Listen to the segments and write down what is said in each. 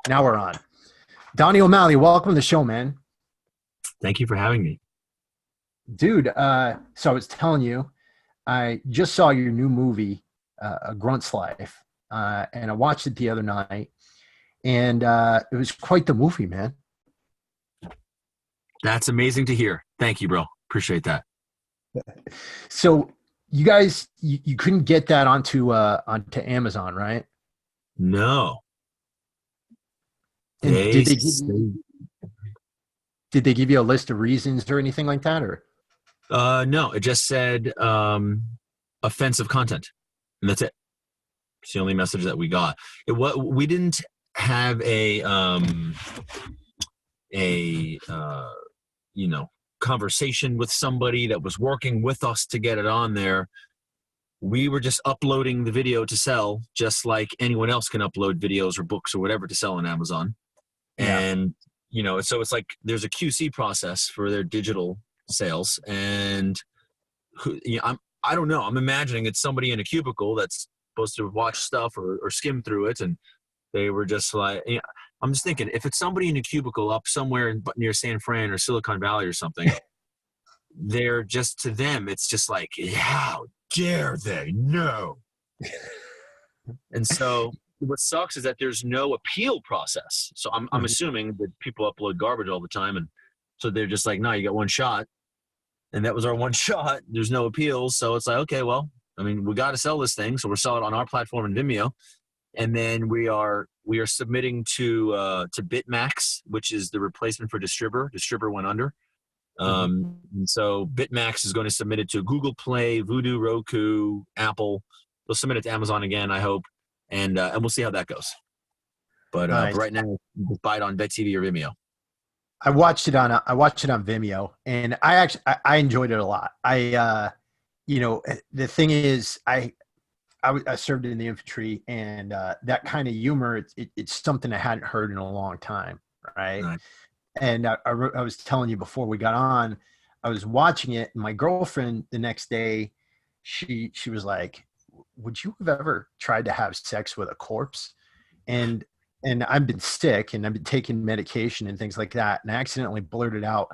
Now we're on. Donny O'Malley, welcome to the show, man. Thank you for having me. Dude, so I was telling you, I just saw your new movie, A Grunt's Life, and I watched it the other night, and it was quite the movie, man. That's amazing to hear. Thank you, bro. Appreciate that. So you guys, you couldn't get that onto Amazon, right? No. And They did they give you a list of reasons or anything like that, or? no, it just said offensive content. And that's it. It's the only message that we got. We didn't have a conversation with somebody that was working with us to get it on there. We were just uploading the video to sell, just like anyone else can upload videos or books or whatever to sell on Amazon. Yeah. And, so it's like there's a QC process for their digital sales. And I don't know. I'm imagining it's somebody in a cubicle that's supposed to watch stuff or skim through it. And they were just like, I'm just thinking, if it's somebody in a cubicle up somewhere near San Fran or Silicon Valley or something, they're just, to them, it's just like, how dare they? No. And so what sucks is that there's no appeal process. So I'm assuming that people upload garbage all the time. And so they're just like, no, you got one shot. And that was our one shot. There's no appeals. So it's like, okay, well, we got to sell this thing. So we're selling it on our platform in Vimeo. And then we are submitting to BitMax, which is the replacement for Distributor. Distributor went under. And so BitMax is going to submit it to Google Play, Vudu, Roku, Apple. They'll submit it to Amazon again, I hope. And we'll see how that goes. But Nice. right now, just buy it on BetTV or Vimeo. I watched it on Vimeo, and I enjoyed it a lot. The thing is, I served in the infantry, and that kind of humor, it's something I hadn't heard in a long time, right? Nice. And I was telling you before we got on, I was watching it, and my girlfriend the next day, she was like, "Would you have ever tried to have sex with a corpse?" And I've been sick, and I've been taking medication and things like that, and I accidentally blurted out,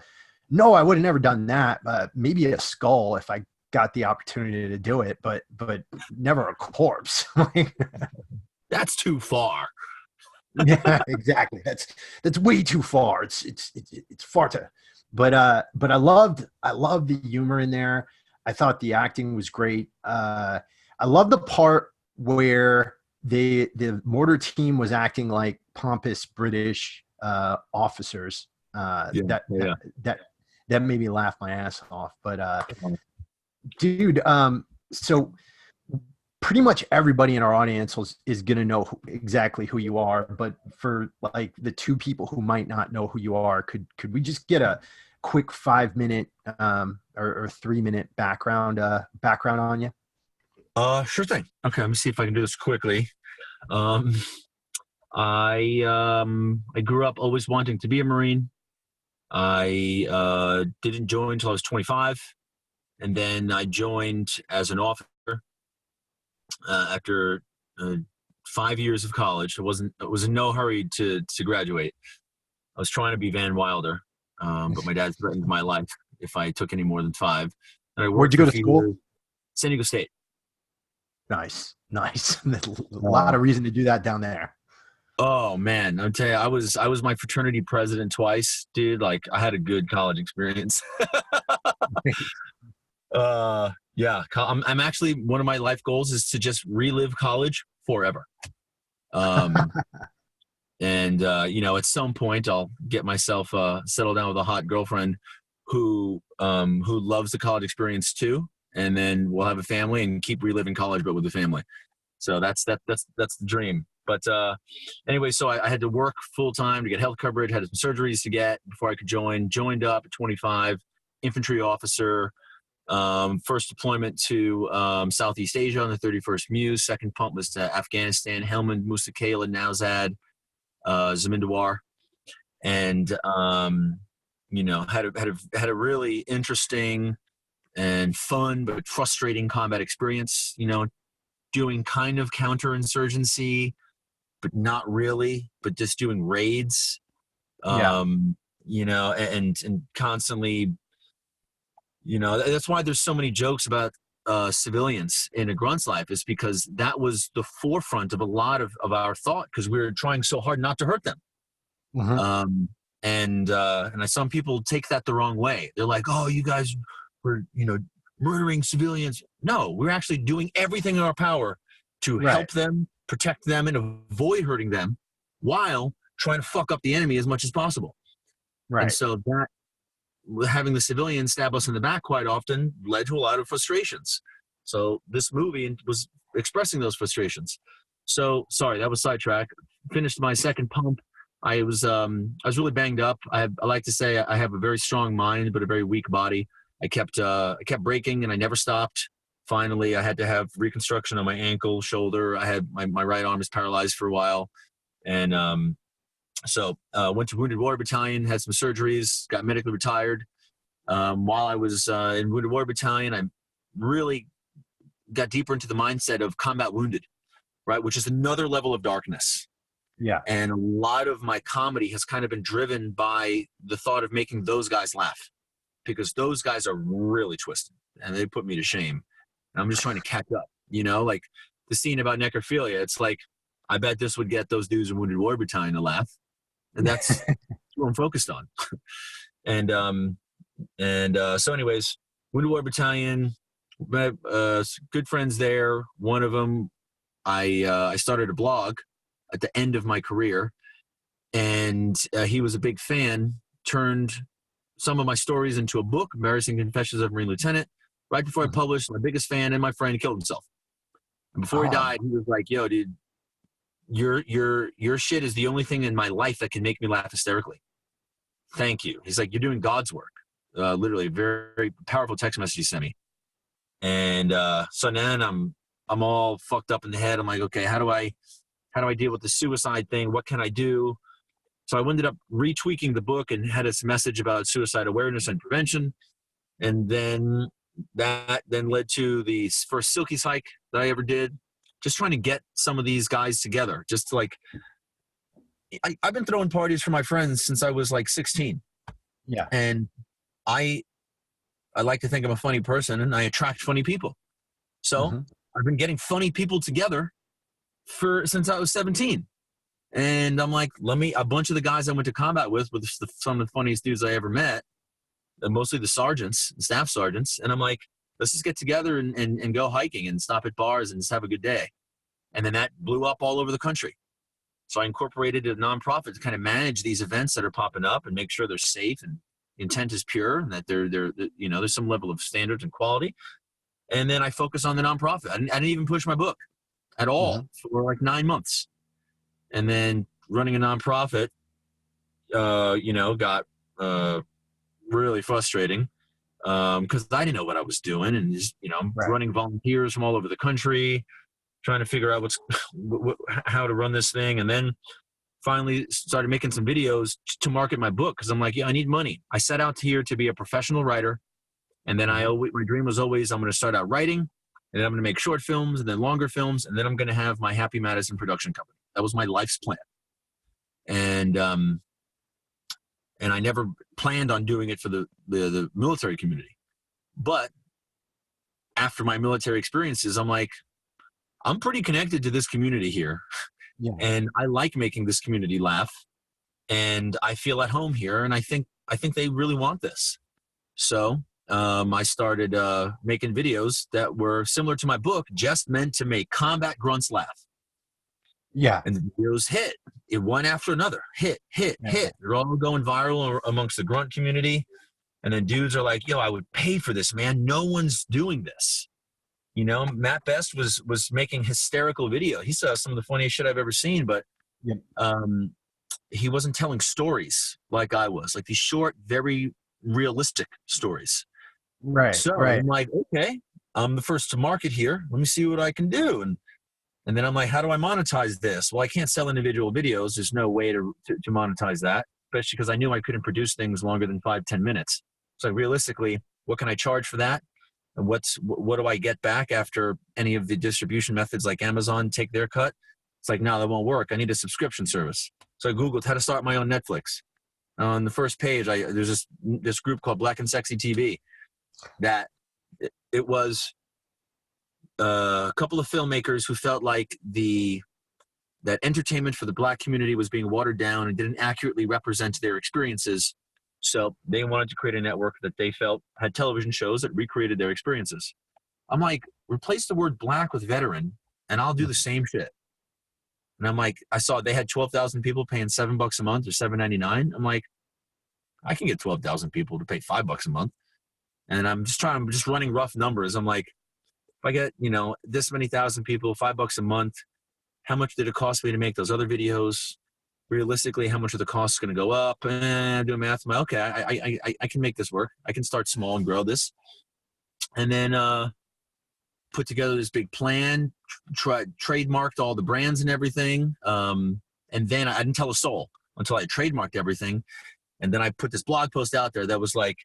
"No, I would have never done that. Maybe a skull if I got the opportunity to do it, but never a corpse." That's too far. Yeah, exactly. That's way too far. It's far too. But I loved the humor in there. I thought the acting was great. I love the part where the mortar team was acting like pompous British officers. That made me laugh my ass off. But dude, so pretty much everybody in our audience is going to know exactly who you are. But for like the two people who might not know who you are, could we just get a quick 5-minute or 3-minute background on you? Sure thing. Okay, let me see if I can do this quickly. I grew up always wanting to be a Marine. I didn't join until I was 25, and then I joined as an officer after 5 years of college. I was in no hurry to graduate. I was trying to be Van Wilder, but my dad threatened my life if I took any more than 5. And Where'd you go to school? San Diego State. Nice. A lot of reason to do that down there. Oh man, I'll tell you, I was my fraternity president twice, dude. Like, I had a good college experience. Yeah, I'm actually, one of my life goals is to just relive college forever. And at some point I'll get myself settled down with a hot girlfriend who loves the college experience too, and then we'll have a family and keep reliving college, but with the family. So that's the dream. But anyway, so I had to work full time to get health coverage, had some surgeries to get before I could joined up at 25, infantry officer, first deployment to Southeast Asia on the 31st Muse, second pump was to Afghanistan, Helmand, Musa Kala, Nowzad, Zamindawar, and had a really interesting and fun but frustrating combat experience, doing kind of counterinsurgency but not really, but just doing raids, Yeah. you know, and constantly, you know, that's why there's so many jokes about civilians in a grunt's life, is because that was the forefront of a lot of our thought, because we were trying so hard not to hurt them. Mhm. Some people take that the wrong way. They're like, oh, you guys were, you know, murdering civilians. No, we're actually doing everything in our power to Right. help them, protect them, and avoid hurting them, while trying to fuck up the enemy as much as possible. And Right. so that, having the civilians stab us in the back quite often, led to a lot of frustrations. So this movie was expressing those frustrations. So sorry, that was sidetrack. Finished my second pump. I was really banged up. I like to say I have a very strong mind, but a very weak body. I kept breaking, and I never stopped. Finally, I had to have reconstruction on my ankle, shoulder. I had my right arm is paralyzed for a while. And went to Wounded Warrior Battalion, had some surgeries, got medically retired. While I was in Wounded Warrior Battalion, I really got deeper into the mindset of combat wounded, right, which is another level of darkness. Yeah. And a lot of my comedy has kind of been driven by the thought of making those guys laugh, because those guys are really twisted, and they put me to shame. And I'm just trying to catch up, you know, like the scene about necrophilia. It's like, I bet this would get those dudes in Wounded Warrior Battalion to laugh. And that's what I'm focused on. So anyways, Wounded Warrior Battalion, good friends there. One of them, I started a blog at the end of my career, and he was a big fan, turned some of my stories into a book, Embarrassing Confessions of a Marine Lieutenant. Right before I published, my biggest fan and my friend killed himself. And before he died, he was like, yo, dude, your shit is the only thing in my life that can make me laugh hysterically. Thank you. He's like, you're doing God's work. Literally, very, very powerful text message he sent me. And so then I'm all fucked up in the head. I'm like, okay, how do I deal with the suicide thing? What can I do? So I ended up retweaking the book and had its message about suicide awareness and prevention. And then that led to the first Silkies hike that I ever did. Just trying to get some of these guys together. Just like, I've been throwing parties for my friends since I was like 16. Yeah. And I like to think I'm a funny person, and I attract funny people. So I've been getting funny people together since I was 17. And I'm like, a bunch of the guys I went to combat with some of the funniest dudes I ever met, mostly the sergeants, staff sergeants. And I'm like, let's just get together and go hiking and stop at bars and just have a good day. And then that blew up all over the country. So I incorporated a nonprofit to kind of manage these events that are popping up and make sure they're safe and intent is pure, and that they're you know, there's some level of standards and quality. And then I focus on the nonprofit. I didn't even push my book at all for like 9 months. And then running a nonprofit, you know, got really frustrating because I didn't know what I was doing, and just, you know, running volunteers from all over the country, trying to figure out how to run this thing. And then finally started making some videos to market my book, because I'm like, yeah, I need money. I set out here to be a professional writer, and then my dream was always, I'm going to start out writing, and then I'm going to make short films, and then longer films, and then I'm going to have my Happy Madison production company. That was my life's plan. And I never planned on doing it for the military community. But after my military experiences, I'm like, I'm pretty connected to this community here. Yeah. And I like making this community laugh, and I feel at home here, and I think they really want this. So I started making videos that were similar to my book, just meant to make combat grunts laugh. Yeah. And the videos hit. It one after another. Hit. They're all going viral amongst the grunt community. And then dudes are like, yo, I would pay for this, man. No one's doing this. You know, Matt Best was making hysterical video. He saw some of the funniest shit I've ever seen, but he wasn't telling stories like I was, like these short, very realistic stories. Right. So I'm like, okay, I'm the first to market here. Let me see what I can do. And then I'm like, how do I monetize this? Well, I can't sell individual videos. There's no way to monetize that, especially because I knew I couldn't produce things longer than 5-10 minutes. So realistically, what can I charge for that? And what do I get back after any of the distribution methods like Amazon take their cut? It's like, no, that won't work. I need a subscription service. So I Googled how to start my own Netflix. On the first page, there's this group called Black and Sexy TV that it was a couple of filmmakers who felt like that entertainment for the Black community was being watered down and didn't accurately represent their experiences. So they wanted to create a network that they felt had television shows that recreated their experiences. I'm like, replace the word Black with veteran, and I'll do the same shit. And I'm like, I saw they had 12,000 people paying $7 a month or $7.99. I'm like, I can get 12,000 people to pay $5 a month. And I'm just running rough numbers. I'm like, if I get, this many thousand people, $5 a month, how much did it cost me to make those other videos? Realistically, how much of the cost is going to go up? And do math. I'm like, okay, I can make this work. I can start small and grow this. And then put together this big plan, trademarked all the brands and everything. And then I didn't tell a soul until I trademarked everything. And then I put this blog post out there that was like,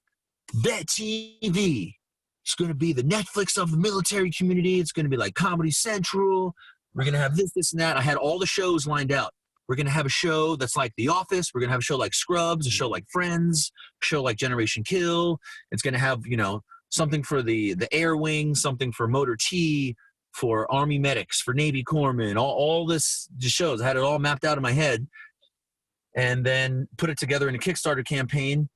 Vet TV. It's going to be the Netflix of the military community. It's going to be like Comedy Central. We're going to have this, and that. I had all the shows lined out. We're going to have a show that's like The Office. We're going to have a show like Scrubs, a show like Friends, a show like Generation Kill. It's going to have, something for the Air Wing, something for Motor T, for Army medics, for Navy corpsmen, all this just shows. I had it all mapped out in my head, and then put it together in a Kickstarter campaign,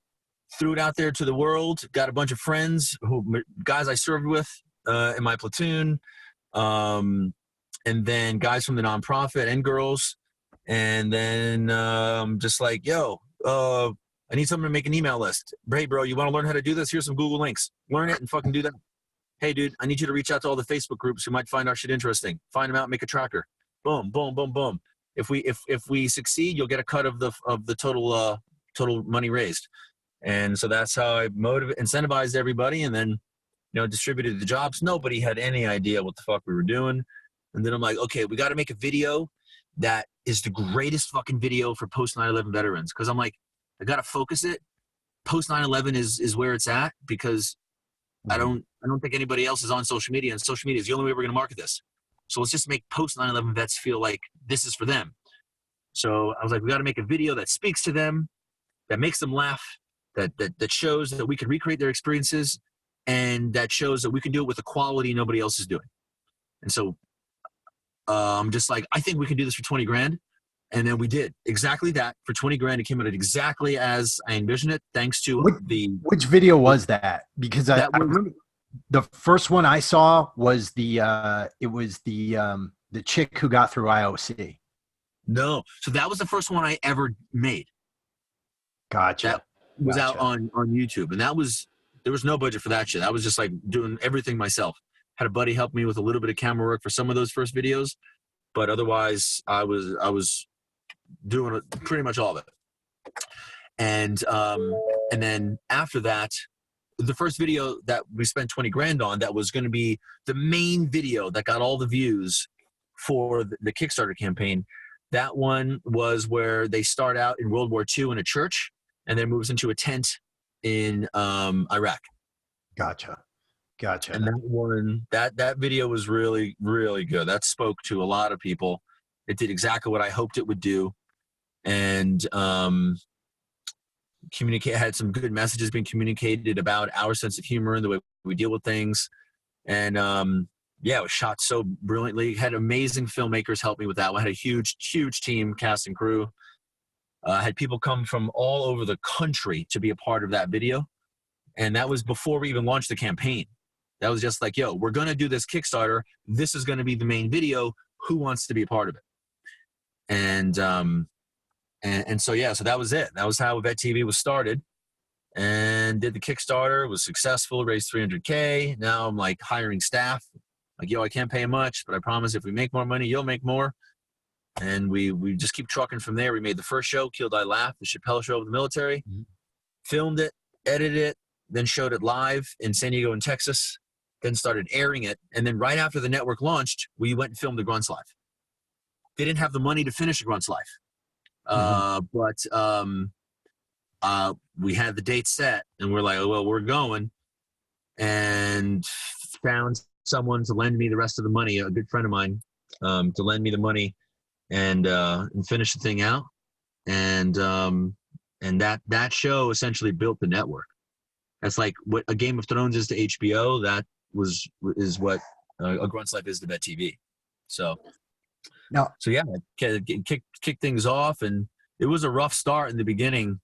threw it out there to the world, got a bunch of friends, guys I served with in my platoon, and then guys from the nonprofit and girls, and then just like, yo, I need someone to make an email list. Hey, bro, you want to learn how to do this? Here's some Google links. Learn it and fucking do that. Hey, dude, I need you to reach out to all the Facebook groups who might find our shit interesting. Find them out, make a tracker. Boom, boom, boom, boom. If we succeed, you'll get a cut of the total money raised. And so that's how I incentivized everybody, and then distributed the jobs. Nobody had any idea what the fuck we were doing. And then I'm like, okay, we got to make a video that is the greatest fucking video for post 9/11 veterans. Because I'm like, I got to focus it. Post 9/11 is where it's at, because I don't think anybody else is on social media, and social media is the only way we're going to market this. So let's just make post 9/11 vets feel like this is for them. So I was like, we got to make a video that speaks to them, that makes them laugh, that shows that we can recreate their experiences, and that shows that we can do it with a quality nobody else is doing. And so I'm just like, I think we can do this for 20 grand. And then we did exactly that for 20 grand. It came out exactly as I envisioned it, thanks to which video was that? Because I remember the first one I saw was the chick who got through IOC. No. So that was the first one I ever made. Gotcha. That was out on YouTube. And there was no budget for that shit. I was just like doing everything myself. Had a buddy help me with a little bit of camera work for some of those first videos, but otherwise I was doing pretty much all of it. And then after that, the first video that we spent 20 grand on, that was going to be the main video that got all the views for the Kickstarter campaign. That one was where they start out in World War II in a church, and then moves into a tent in Iraq. Gotcha. And that one, that video was really, really good. That spoke to a lot of people. It did exactly what I hoped it would do. And had some good messages being communicated about our sense of humor and the way we deal with things. And it was shot so brilliantly. Had amazing filmmakers help me with that one. Had a huge, huge team, cast and crew. Had people come from all over the country to be a part of that video. And that was before we even launched the campaign. That was just like, yo, we're going to do this Kickstarter. This is going to be the main video. Who wants to be a part of it? And so that was it. That was how Vet TV was started, and did the Kickstarter, was successful, raised $300K. Now I'm like hiring staff. Like, yo, I can't pay much, but I promise if we make more money, you'll make more. And we just keep trucking from there. We made the first show, Kill Die Laugh, the Chappelle Show of the military, filmed it, edited it, then showed it live in San Diego and Texas, then started airing it. And then right after the network launched, we went and filmed the Grunts Live. They didn't have the money to finish the Grunts Live. But we had the date set, and we're like, oh, well, we're going, and found someone to lend me the rest of the money, a good friend of mine, to lend me the money and finish the thing out. And that show essentially built the network. That's like what a Game of Thrones is to HBO. That is what A Grunt's Life is to Bet TV. So yeah, kick things off, and it was a rough start in the beginning.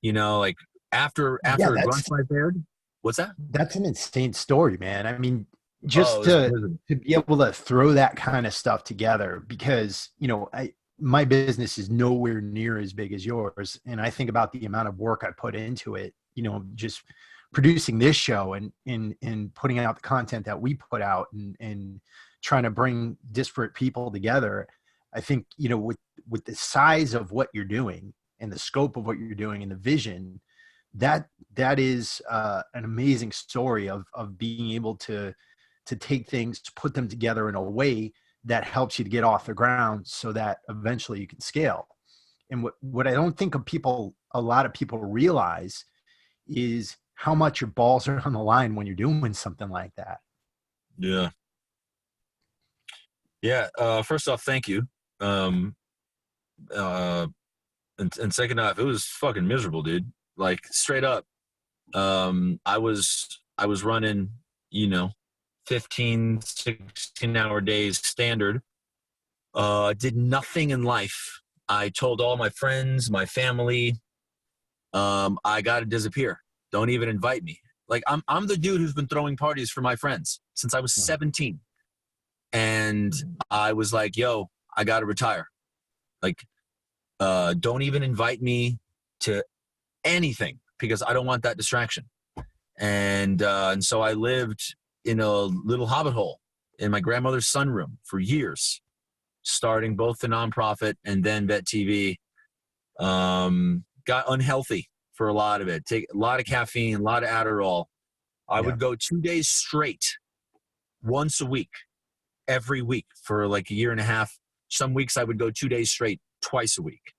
You know, like after A Grunt's Life aired. What's that? That's an insane story, man. I mean, just to be able to throw that kind of stuff together, because, you know, my business is nowhere near as big as yours. And I think about the amount of work I put into it, you know, just producing this show and putting out the content that we put out and trying to bring disparate people together. I think, you know, with the size of what you're doing and the scope of what you're doing and the vision, that is an amazing story of being able to take things, to put them together in a way that helps you to get off the ground so that eventually you can scale. And what I don't think a lot of people realize is how much your balls are on the line when you're doing something like that. Yeah. Yeah. First off, thank you. And second off, it was fucking miserable, dude. Like straight up. I was running, you know, 15, 16-hour days standard. Did nothing in life. I told all my friends, my family, I got to disappear. Don't even invite me. Like I'm the dude who's been throwing parties for my friends since I was 17. And I was like, yo, I got to retire. Like, don't even invite me to anything because I don't want that distraction. And so I lived in a little hobbit hole in my grandmother's sunroom for years, starting both the nonprofit and then Bet TV. Got unhealthy for a lot of it. Take a lot of caffeine, a lot of Adderall. I would go 2 days straight, once a week, every week for like a year and a half. Some weeks I would go 2 days straight, twice a week.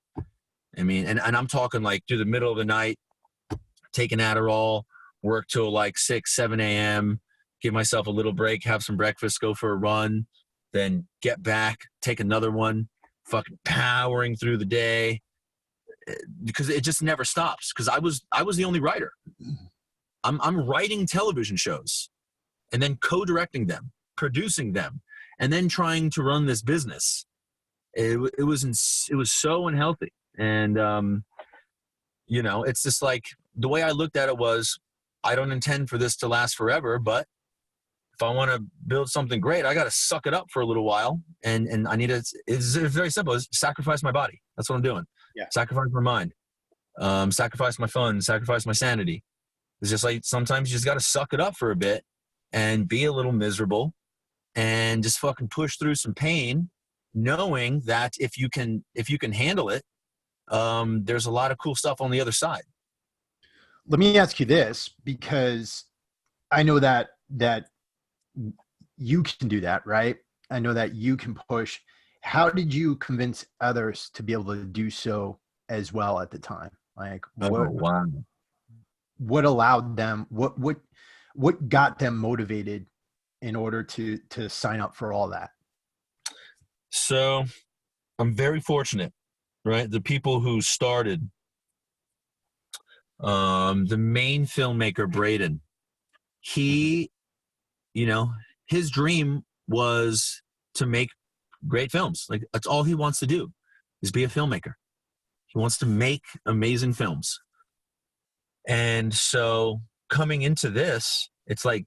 I mean, and I'm talking like through the middle of the night, taking Adderall, work till like 6, 7 a.m., give myself a little break, have some breakfast, go for a run, then get back, take another one, fucking powering through the day, because it just never stops. Because I was the only writer. I'm writing television shows and then co-directing them, producing them, and then trying to run this business. It was so unhealthy. And you know, it's just like the way I looked at it was, I don't intend for this to last forever, but if I want to build something great, I got to suck it up for a little while. And I need to, it's very simple. It's sacrifice my body. That's what I'm doing. Yeah. Sacrifice my mind, sacrifice my fun, sacrifice my sanity. It's just like, sometimes you just got to suck it up for a bit and be a little miserable and just fucking push through some pain, knowing that if you can handle it, there's a lot of cool stuff on the other side. Let me ask you this, because I know that you can do that, right? I know that you can push. How did you convince others to be able to do so as well at the time? Like, what allowed them? What got them motivated in order to sign up for all that? So, I'm very fortunate, right? The people who started, the main filmmaker, Braden, he, you know, his dream was to make great films. Like, that's all he wants to do, is be a filmmaker. He wants to make amazing films. And so coming into this, it's like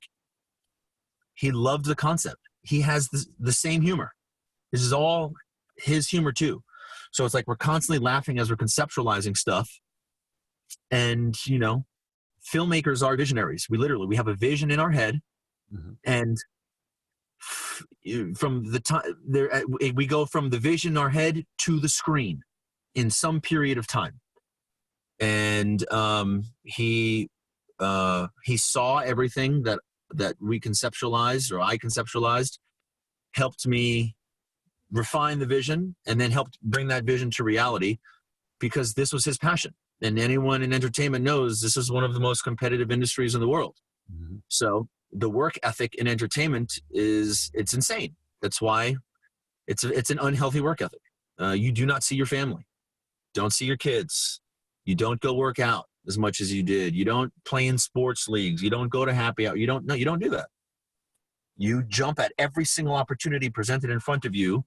he loved the concept. He has the same humor. This is all his humor too. So it's like we're constantly laughing as we're conceptualizing stuff. And, you know, filmmakers are visionaries. We have a vision in our head. Mm-hmm. And from the time there, we go from the vision in our head to the screen in some period of time. And he saw everything that we conceptualized, or I conceptualized, helped me refine the vision, and then helped bring that vision to reality, because this was his passion. And anyone in entertainment knows this is one of the most competitive industries in the world. Mm-hmm. So the work ethic in entertainment it's insane. That's why it's an unhealthy work ethic. you do not see your family, don't see your kids. You don't go work out as much as you did. You don't play in sports leagues. You don't go to happy hour. You don't do that. You jump at every single opportunity presented in front of you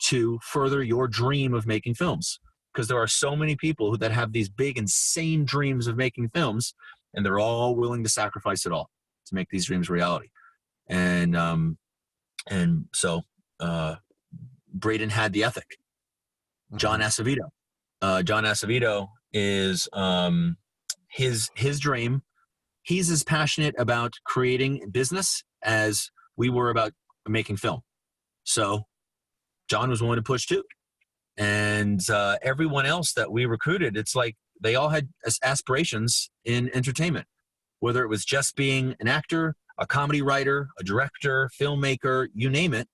to further your dream of making films. Because there are so many people that have these big, insane dreams of making films, and they're all willing to sacrifice it all to make these dreams reality. And so Braden had the ethic. John Acevedo. John Acevedo is his dream. He's as passionate about creating business as we were about making film. So John was willing to push too. And everyone else that we recruited, it's like they all had aspirations in entertainment, whether it was just being an actor, a comedy writer, a director, filmmaker, you name it.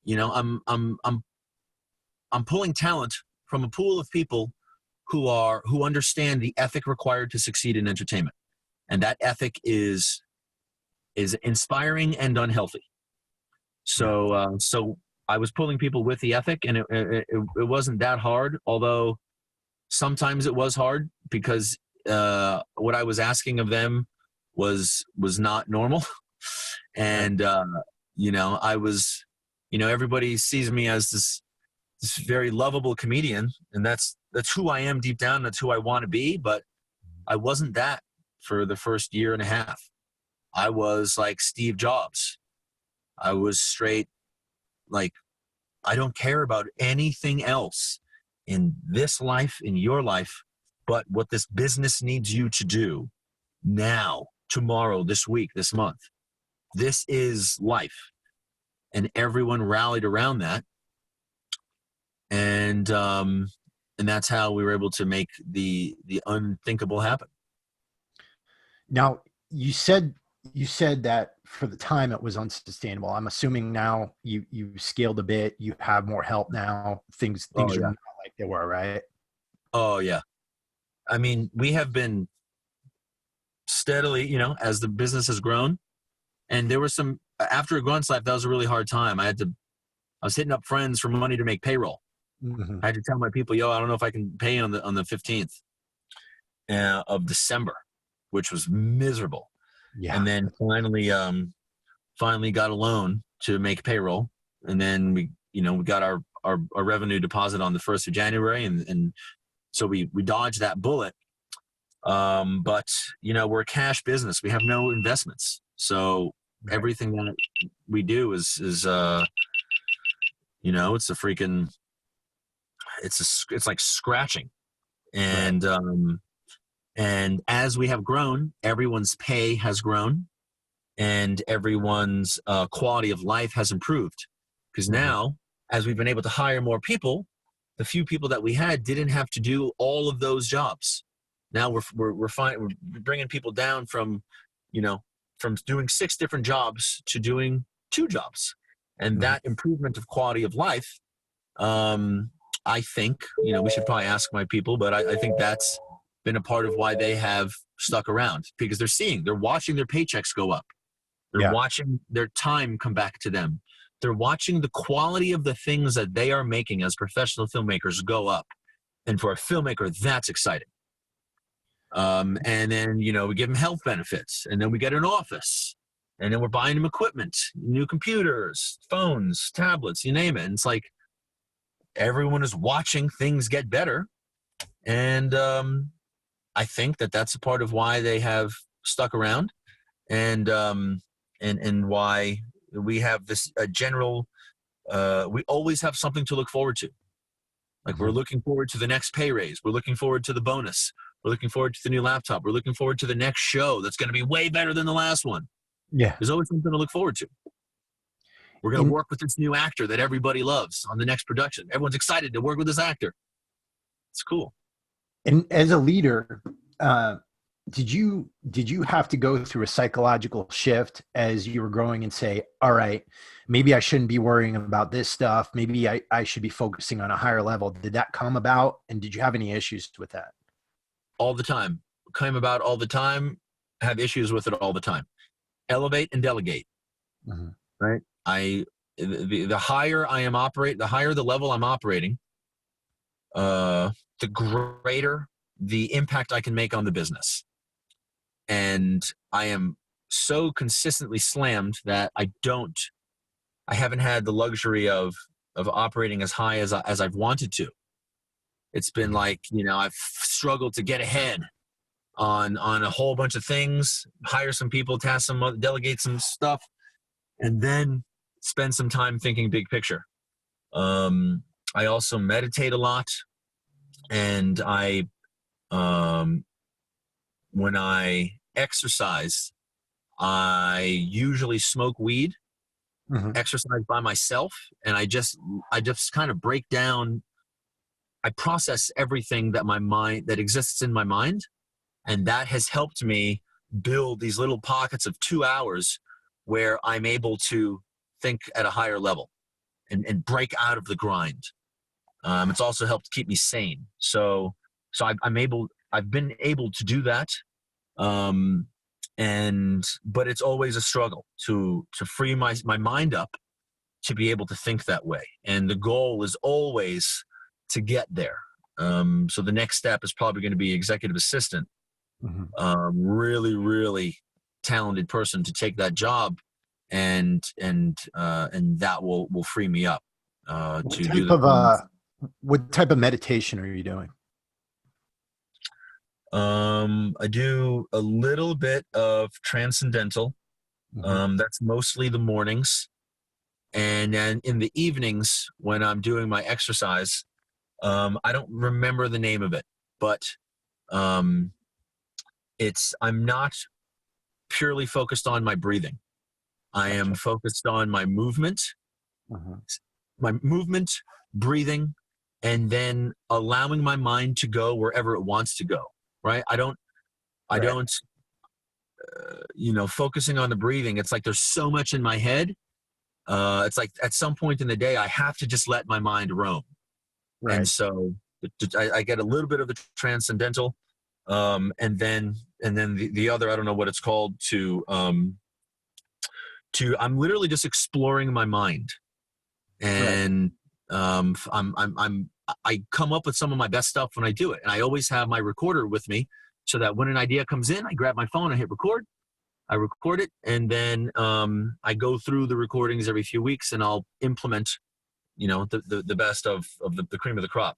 You know, I'm pulling talent from a pool of people who understand the ethic required to succeed in entertainment. And that ethic is inspiring and unhealthy. So I was pulling people with the ethic, and it wasn't that hard, although sometimes it was hard because what I was asking of them was not normal. And, everybody sees me as this very lovable comedian, and that's who I am deep down. That's who I want to be. But I wasn't that for the first year and a half. I was like Steve Jobs. I was straight, like, I don't care about anything else in this life, in your life, but what this business needs you to do now, tomorrow, this week, this month. This is life. And everyone rallied around that. And that's how we were able to make the unthinkable happen. Now, you said that for the time it was unsustainable. I'm assuming now you scaled a bit, you have more help now. Things are not like they were, right? Oh yeah. I mean, we have been steadily, as the business has grown, and there was some, after Grunt's Life, that was a really hard time. I was hitting up friends for money to make payroll. Mm-hmm. I had to tell my people, I don't know if I can pay on the 15th of December, which was miserable. Yeah. And then finally got a loan to make payroll. And then we got our revenue deposit on the 1st of January. And so we dodged that bullet. But we're a cash business. We have no investments. So everything that we do is it's a freaking, it's like scratching. And, and as we have grown, everyone's pay has grown, and everyone's quality of life has improved. Because now, as we've been able to hire more people, the few people that we had didn't have to do all of those jobs. Now we're bringing people down from doing 6 different jobs to doing 2 jobs, and that improvement of quality of life. I think we should probably ask my people, but I think that's been a part of why they have stuck around, because they're watching their paychecks go up. They're watching their time come back to them. They're watching the quality of the things that they are making as professional filmmakers go up. And for a filmmaker, that's exciting. And then, we give them health benefits, and then we get an office, and then we're buying them equipment, new computers, phones, tablets, you name it. And it's like everyone is watching things get better. And, I think that that's a part of why they have stuck around, and why we have this general. We always have something to look forward to. Like we're looking forward to the next pay raise. We're looking forward to the bonus. We're looking forward to the new laptop. We're looking forward to the next show that's going to be way better than the last one. Yeah, there's always something to look forward to. We're going to work with this new actor that everybody loves on the next production. Everyone's excited to work with this actor. It's cool. And as a leader, did you have to go through a psychological shift as you were growing and say, all right, maybe I shouldn't be worrying about this stuff. Maybe I should be focusing on a higher level. Did that come about? And did you have any issues with that? All the time. Came about all the time. Have issues with it all the time. Elevate and delegate. Right? the higher I am the higher the level I'm operating, the greater the impact I can make on the business. And I am so consistently slammed that I haven't had the luxury of operating as high as I've wanted to. It's been like, I've struggled to get ahead on a whole bunch of things, hire some people, task some, delegate some stuff, and then spend some time thinking big picture. I also meditate a lot, and when I exercise, I usually smoke weed, exercise by myself, and I just kind of break down. I process everything that exists in my mind, and that has helped me build these little pockets of 2 hours where I'm able to think at a higher level and break out of the grind. It's also helped keep me sane. So I've been able to do that. But it's always a struggle to free my mind up to be able to think that way. And the goal is always to get there. So the next step is probably going to be executive assistant. Really, really talented person to take that job, and that will free me up to do what type of meditation are you doing? I do a little bit of transcendental. That's mostly the mornings, and then in the evenings when I'm doing my exercise, I don't remember the name of it, but I'm not purely focused on my breathing. I am focused on my movement, breathing, and then allowing my mind to go wherever it wants to go. Right? I don't, focusing on the breathing. It's like there's so much in my head. It's like at some point in the day, I have to just let my mind roam. Right. And so I get a little bit of the transcendental, and then the other, I don't know what it's called, I'm literally just exploring my mind, and I come up with some of my best stuff when I do it. And I always have my recorder with me so that when an idea comes in, I grab my phone, I hit record, I record it, and then I go through the recordings every few weeks, and I'll implement, the best of the cream of the crop.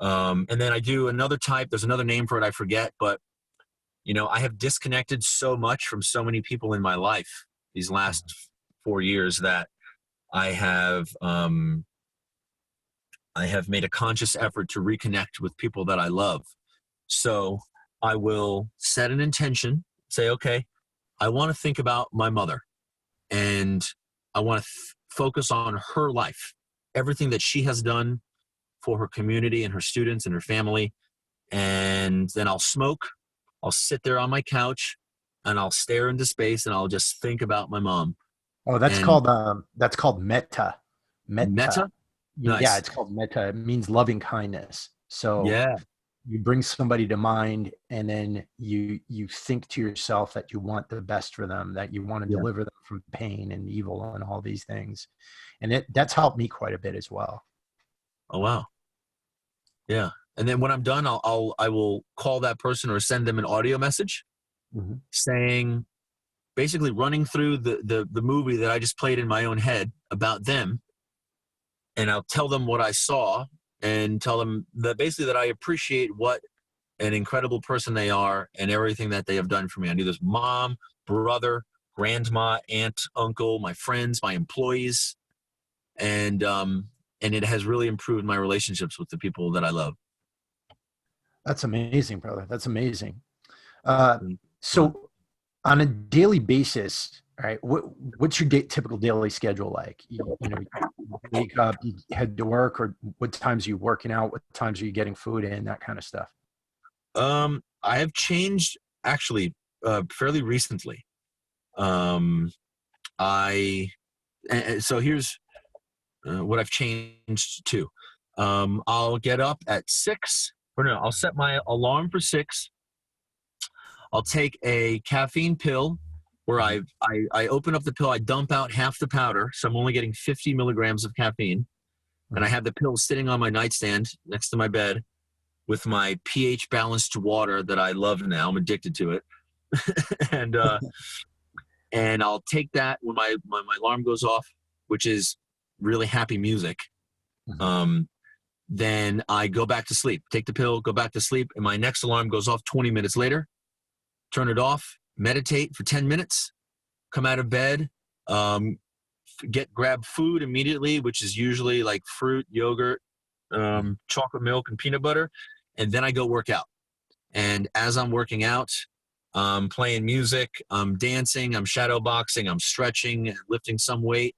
And then I do another type. There's another name for it, I forget, but I have disconnected so much from so many people in my life these last 4 years that I have made a conscious effort to reconnect with people that I love. So I will set an intention, say, okay, I want to think about my mother, and I want to focus on her life, everything that she has done for her community and her students and her family. And then I'll smoke, I'll sit there on my couch, and I'll stare into space, and I'll just think about my mom. Oh, that's called metta. Metta? Nice. Yeah, it's called metta. It means loving kindness. So you bring somebody to mind, and then you think to yourself that you want the best for them, that you want to deliver them from pain and evil and all these things. And that's helped me quite a bit as well. Oh, wow. Yeah. And then when I'm done, I will call that person or send them an audio message saying, basically running through the movie that I just played in my own head about them. And I'll tell them what I saw, and tell them that basically that I appreciate what an incredible person they are and everything that they have done for me. I do this mom, brother, grandma, aunt, uncle, my friends, my employees. And it has really improved my relationships with the people that I love. That's amazing, brother. That's amazing. So on a daily basis, right, what's your typical daily schedule like? You wake up, you head to work, or what times are you working out? What times are you getting food in, that kind of stuff? I have changed actually fairly recently. So here's what I've changed to. I'll get up at 6. I'll set my alarm for 6. I'll take a caffeine pill where I open up the pill, I dump out half the powder, so I'm only getting 50 milligrams of caffeine, and I have the pill sitting on my nightstand next to my bed with my pH balanced water that I love now. I'm addicted to it. and I'll take that when my alarm goes off, which is really happy music. Then I go back to sleep, take the pill, go back to sleep, and my next alarm goes off 20 minutes later. Turn it off, meditate for 10 minutes, come out of bed, grab food immediately, which is usually like fruit, yogurt, chocolate milk, and peanut butter, and then I go work out. And as I'm working out, I'm playing music, I'm dancing, I'm shadow boxing, I'm stretching, lifting some weight,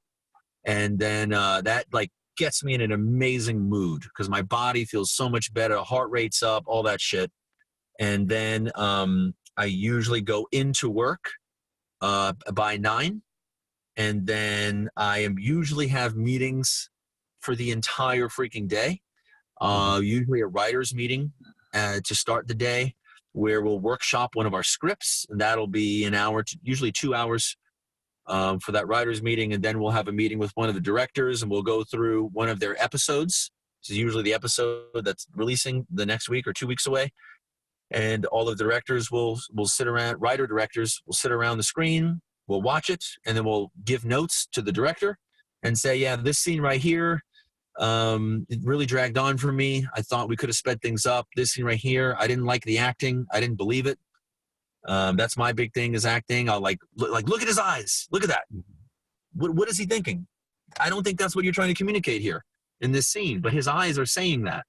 and then that like gets me in an amazing mood because my body feels so much better, heart rate's up, all that shit. And then I usually go into work by 9, and then I usually have meetings for the entire freaking day. Usually a writer's meeting to start the day where we'll workshop one of our scripts, and that'll be an hour to usually 2 hours for that writer's meeting. And then we'll have a meeting with one of the directors, and we'll go through one of their episodes. This is usually the episode that's releasing the next week or 2 weeks away. And all of the directors will sit around, writer directors will sit around the screen, we'll watch it, and then we'll give notes to the director and say, yeah, this scene right here, it really dragged on for me. I thought we could have sped things up. This scene right here, I didn't like the acting. I didn't believe it. That's my big thing is acting. I'll look at his eyes. Look at that. What is he thinking? I don't think that's what you're trying to communicate here in this scene, but his eyes are saying that.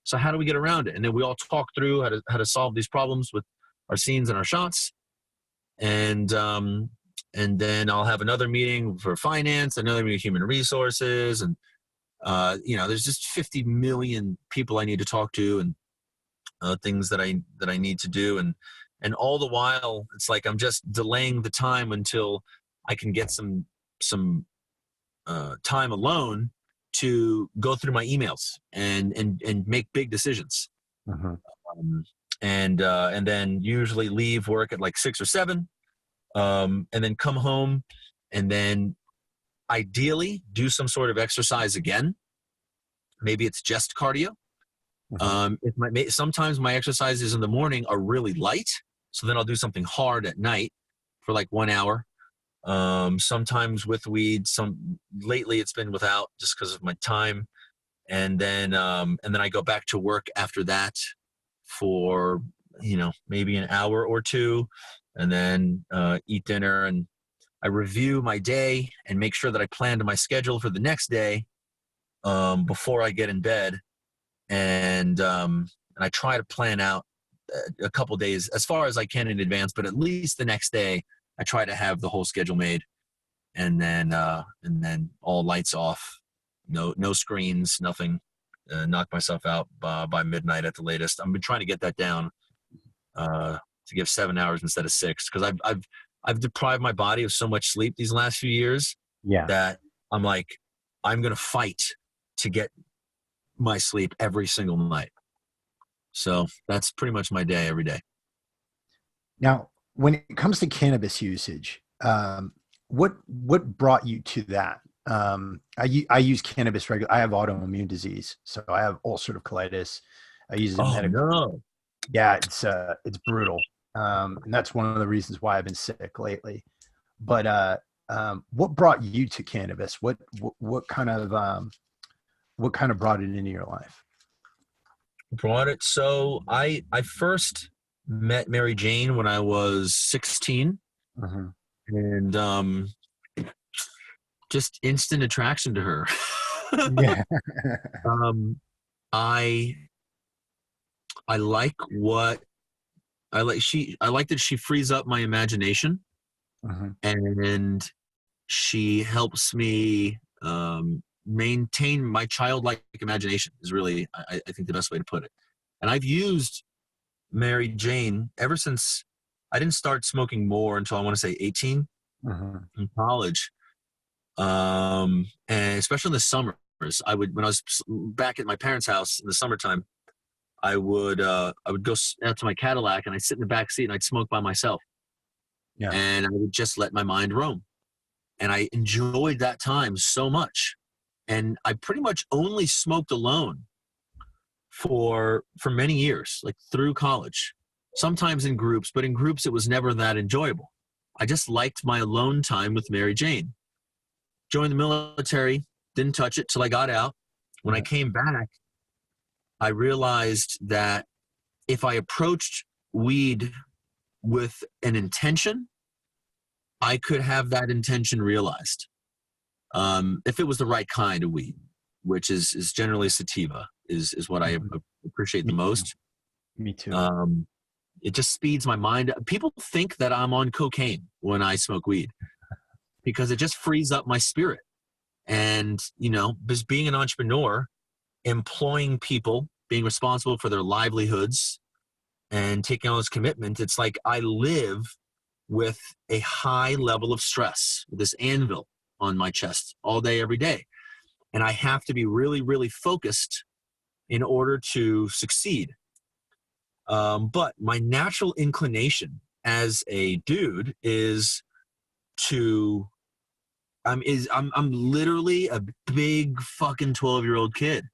So how do we get around it? And then we all talk through how to solve these problems with our scenes and our shots. And then I'll have another meeting for finance, another meeting with human resources, and there's just 50 million people I need to talk to, and things that I need to do, and all the while it's like I'm just delaying the time until I can get some time alone to go through my emails and make big decisions. And then usually leave work at like 6 or 7, and then come home, and then ideally do some sort of exercise again. Maybe it's just cardio. Sometimes my exercises in the morning are really light, so then I'll do something hard at night for like 1 hour. Sometimes with weed, lately it's been without just because of my time. And then I go back to work after that for, maybe an hour or two, and then eat dinner, and I review my day and make sure that I plan my schedule for the next day before I get in bed. And I try to plan out a couple days as far as I can in advance, but at least the next day I try to have the whole schedule made, and then all lights off, no screens, nothing. Knock myself out by midnight at the latest. I've been trying to get that down to give 7 hours instead of 6, because I've deprived my body of so much sleep these last few years. That I'm like, I'm gonna fight to get my sleep every single night. So that's pretty much my day every day. Now, when it comes to cannabis usage, what brought you to that? I use cannabis regularly. I have autoimmune disease, so I have ulcerative colitis. I use it medically. No. Yeah, it's brutal, and that's one of the reasons why I've been sick lately. But what brought you to cannabis? What kind of brought it into your life? Brought it. So I first met Mary Jane when I was 16, and just instant attraction to her. Yeah. I like that she frees up my imagination, and she helps me maintain my childlike imagination is really, I think, the best way to put it. And I've used Mary Jane ever since. I didn't start smoking more until I want to say 18 in college. And especially in the summers, when I was back at my parents' house in the summertime, I would go out to my Cadillac, and I'd sit in the back seat and I'd smoke by myself. Yeah. and I would just let my mind roam. And I enjoyed that time so much. And I pretty much only smoked alone for many years, like through college, sometimes in groups, but in groups it was never that enjoyable. I just liked my alone time with Mary Jane. Joined the military, didn't touch it till I got out. When I came back, I realized that if I approached weed with an intention, I could have that intention realized. If it was the right kind of weed, which is generally sativa, is what I appreciate the most. Me too. It just speeds my mind. People think that I'm on cocaine when I smoke weed because it just frees up my spirit. And, you know, just being an entrepreneur, employing people, being responsible for their livelihoods and taking on this commitment, it's like I live with a high level of stress, this anvil on my chest all day, every day. And I have to be really, really focused in order to succeed. But my natural inclination as a dude is to, I'm literally a big fucking 12-year-old kid.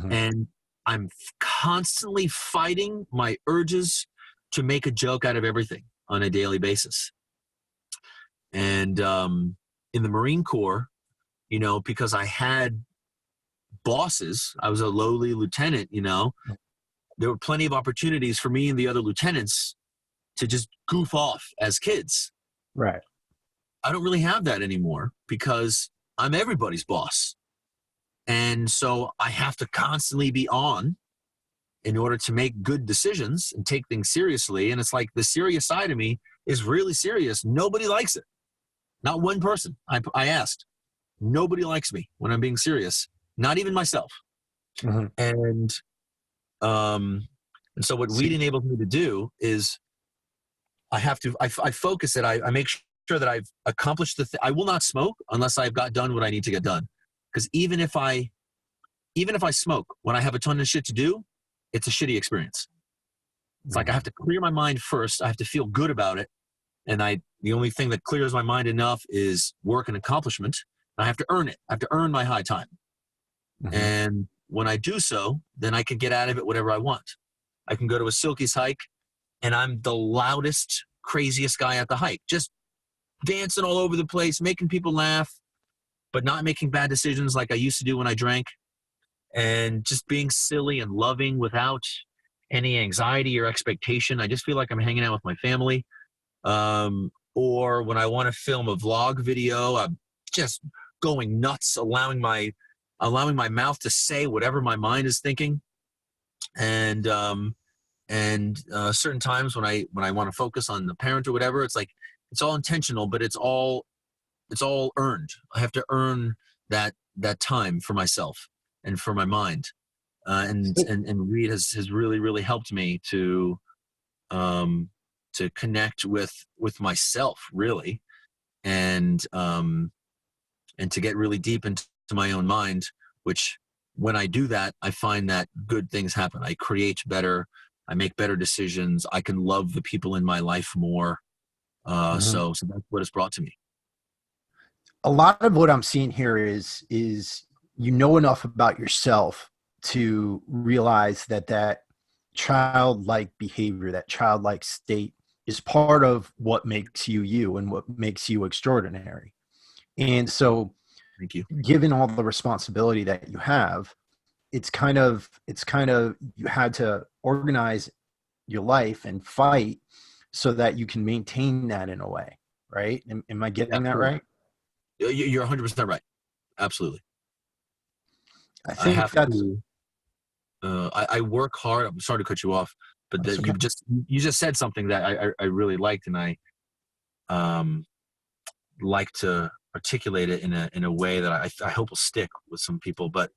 And I'm constantly fighting my urges to make a joke out of everything on a daily basis. And in the Marine Corps, you know, because I had bosses, I was a lowly lieutenant, you know, there were plenty of opportunities for me and the other lieutenants to just goof off as kids. Right. I don't really have that anymore because I'm everybody's boss. And so I have to constantly be on in order to make good decisions and take things seriously. And it's like the serious side of me is really serious. Nobody likes it. Not one person. I asked. Nobody likes me when I'm being serious. Not even myself. And so what weed enables me to do is I focus it. I make sure that I've accomplished I will not smoke unless I've got done what I need to get done. Because even if I smoke when I have a ton of shit to do, it's a shitty experience. It's like I have to clear my mind first. I have to feel good about it. And the only thing that clears my mind enough is work and accomplishment. I have to earn it. I have to earn my high time. And when I do so, then I can get out of it whatever I want. I can go to a Silky's hike and I'm the loudest, craziest guy at the hike, just dancing all over the place, making people laugh, but not making bad decisions like I used to do when I drank, and just being silly and loving without any anxiety or expectation. I just feel like I'm hanging out with my family. Or when I want to film a vlog video, I'm just going nuts, allowing my mouth to say whatever my mind is thinking. And certain times when I want to focus on the parent or whatever, it's like it's all intentional, but it's all earned. I have to earn that time for myself and for my mind. And weed has really, really helped me to connect with myself, really, and to get really deep into my own mind, which when I do that, I find that good things happen. I create better, I make better decisions. I can love the people in my life more. So that's what it's brought to me. A lot of what I'm seeing here is you know enough about yourself to realize that childlike behavior, that childlike state is part of what makes you you and what makes you extraordinary. And so thank you. Given all the responsibility that you have, it's kind of you had to organize your life and fight so that you can maintain that in a way, right? Am I getting that right? You're 100% right. Absolutely. I think I work hard. I'm sorry to cut you off, but okay. you just said something that I really liked, and I like to articulate it in a way that I hope will stick with some people. But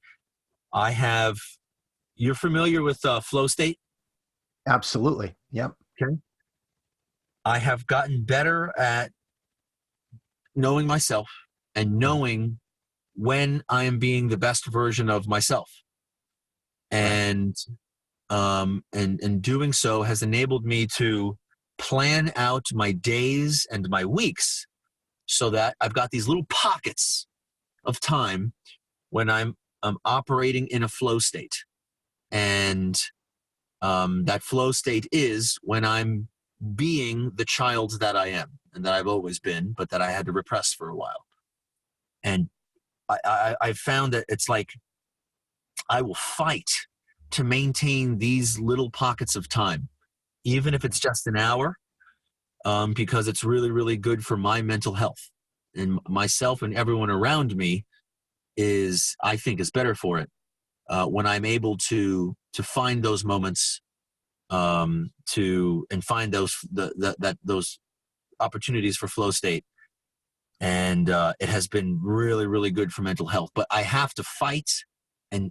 you're familiar with flow state? Absolutely. Yep. Okay. I have gotten better at knowing myself and knowing when I am being the best version of myself. And doing so has enabled me to plan out my days and my weeks so that I've got these little pockets of time when I'm operating in a flow state. And that flow state is when I'm being the child that I am and that I've always been, but that I had to repress for a while. And I found that it's like I will fight to maintain these little pockets of time, even if it's just an hour, because it's really, really good for my mental health. And myself and everyone around me I think is better for it when I'm able to find those moments, and find those opportunities for flow state. And it has been really, really good for mental health. But I have to fight and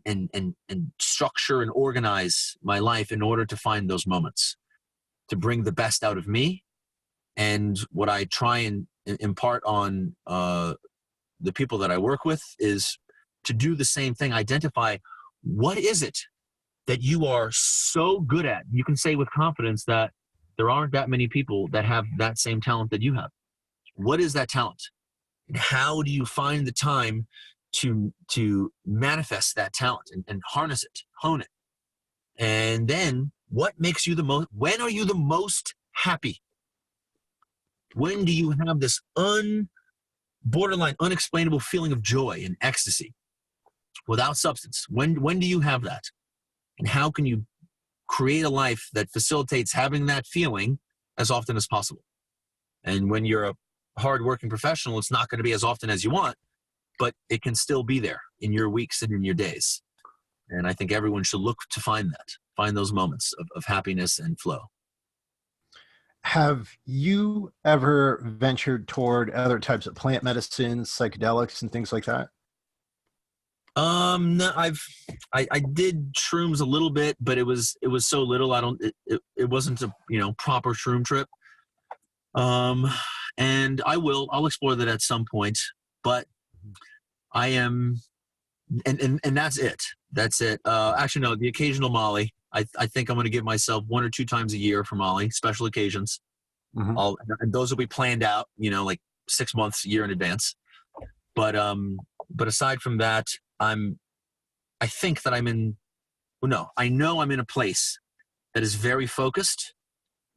structure and organize my life in order to find those moments, to bring the best out of me. And what I try and impart on the people that I work with is to do the same thing. Identify what is it that you are so good at. You can say with confidence that there aren't that many people that have that same talent that you have. What is that talent? And how do you find the time to manifest that talent and harness it, hone it? And then what makes you the most, when are you the most happy? When do you have this borderline unexplainable feeling of joy and ecstasy without substance? When do you have that? And how can you create a life that facilitates having that feeling as often as possible? And when you're a hardworking professional, it's not going to be as often as you want, but it can still be there in your weeks and in your days. And I think everyone should look to find those moments of happiness and flow. Have you ever ventured toward other types of plant medicines, psychedelics, and things like that? No, I did shrooms a little bit, but it was so little. It wasn't a proper shroom trip. And I'll explore that at some point, but I am, and that's it. That's it. Actually, no, the occasional Molly. I think I'm going to give myself 1 or 2 times a year for Molly, special occasions. Mm-hmm. And those will be planned out, like 6 months, a year in advance. But aside from that, I know I'm in a place that is very focused.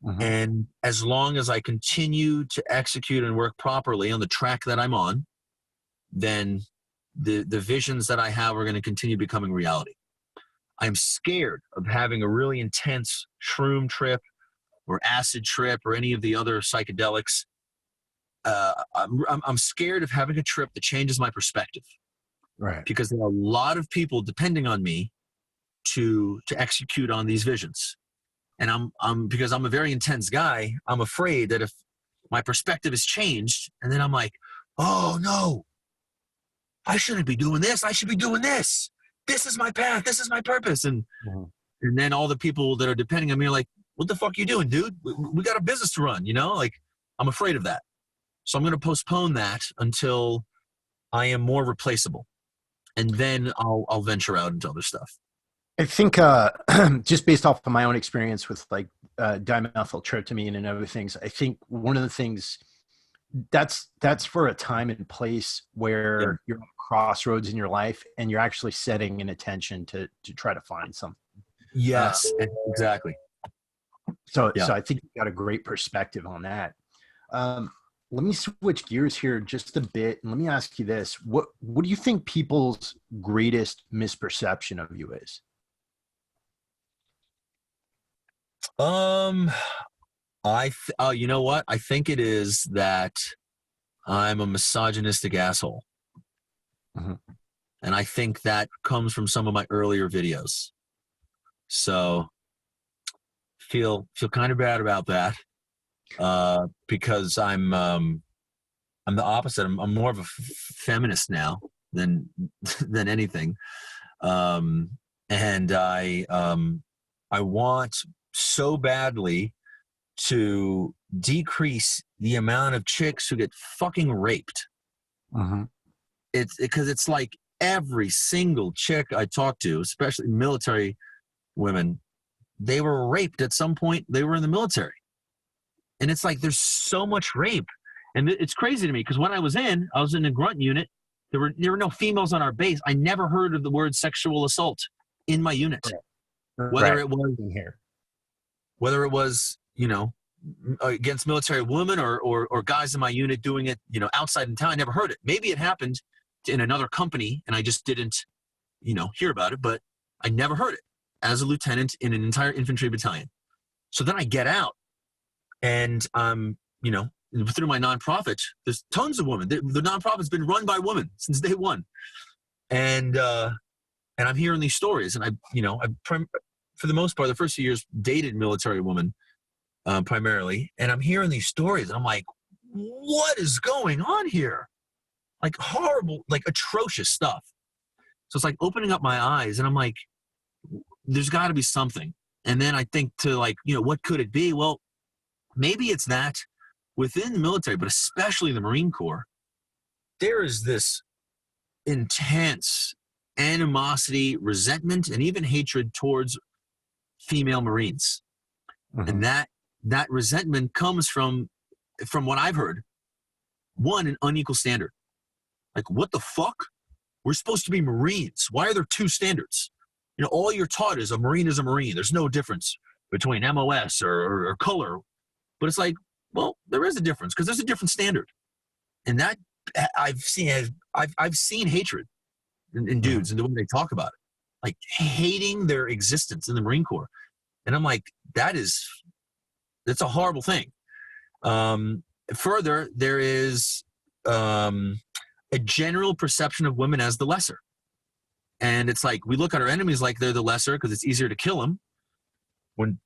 Mm-hmm. And as long as I continue to execute and work properly on the track that I'm on, then the visions that I have are going to continue becoming reality. I'm scared of having a really intense shroom trip or acid trip or any of the other psychedelics. I'm scared of having a trip that changes my perspective. Right. Because there are a lot of people depending on me to execute on these visions. And because I'm a very intense guy, I'm afraid that if my perspective is changed and then I'm like, oh no, I shouldn't be doing this. I should be doing this. This is my path. This is my purpose. And then all the people that are depending on me are like, what the fuck are you doing, dude? We got a business to run, Like, I'm afraid of that. So I'm going to postpone that until I am more replaceable. And then I'll venture out into other stuff. I think just based off of my own experience with like dimethyltryptamine and other things, I think one of the things that's for a time and place where you're at a crossroads in your life and you're actually setting an intention to try to find something. Yes, exactly. So I think you got a great perspective on that. Let me switch gears here just a bit and let me ask you this: what do you think people's greatest misperception of you is? You know what? I think it is that I'm a misogynistic asshole. Mm-hmm. And I think that comes from some of my earlier videos. So feel kind of bad about that. Because I'm the opposite. I'm more of a feminist now than anything. And I want so badly to decrease the amount of chicks who get fucking raped. Mm-hmm. It's because it's like every single chick I talk to, especially military women, they were raped at some point. They were in the military. And it's like there's so much rape. And it's crazy to me because when I was in a grunt unit. There were no females on our base. I never heard of the word sexual assault in my unit. Whether it was in here, whether it was, against military women or guys in my unit doing it, outside in town, I never heard it. Maybe it happened in another company and I just didn't, hear about it, but I never heard it as a lieutenant in an entire infantry battalion. So then I get out and, through my nonprofit, there's tons of women. The nonprofit's been run by women since day one. And I'm hearing these stories. And for the most part, the first few years dated military women primarily. And I'm hearing these stories and I'm like, what is going on here? Like horrible, like atrocious stuff. So it's like opening up my eyes and I'm like, there's got to be something. And then I think to like, what could it be? Well, maybe it's that within the military, but especially the Marine Corps, there is this intense animosity, resentment, and even hatred towards female Marines. Mm-hmm. And that resentment comes from what I've heard, one, an unequal standard. Like, what the fuck? We're supposed to be Marines. Why are there two standards? All you're taught is a Marine is a Marine. There's no difference between MOS or color. But it's like, well, there is a difference because there's a different standard. And that I've seen hatred in dudes and the way they talk about it, like hating their existence in the Marine Corps. And I'm like, that's a horrible thing. Further, there is a general perception of women as the lesser. And it's like, we look at our enemies like they're the lesser because it's easier to kill them. When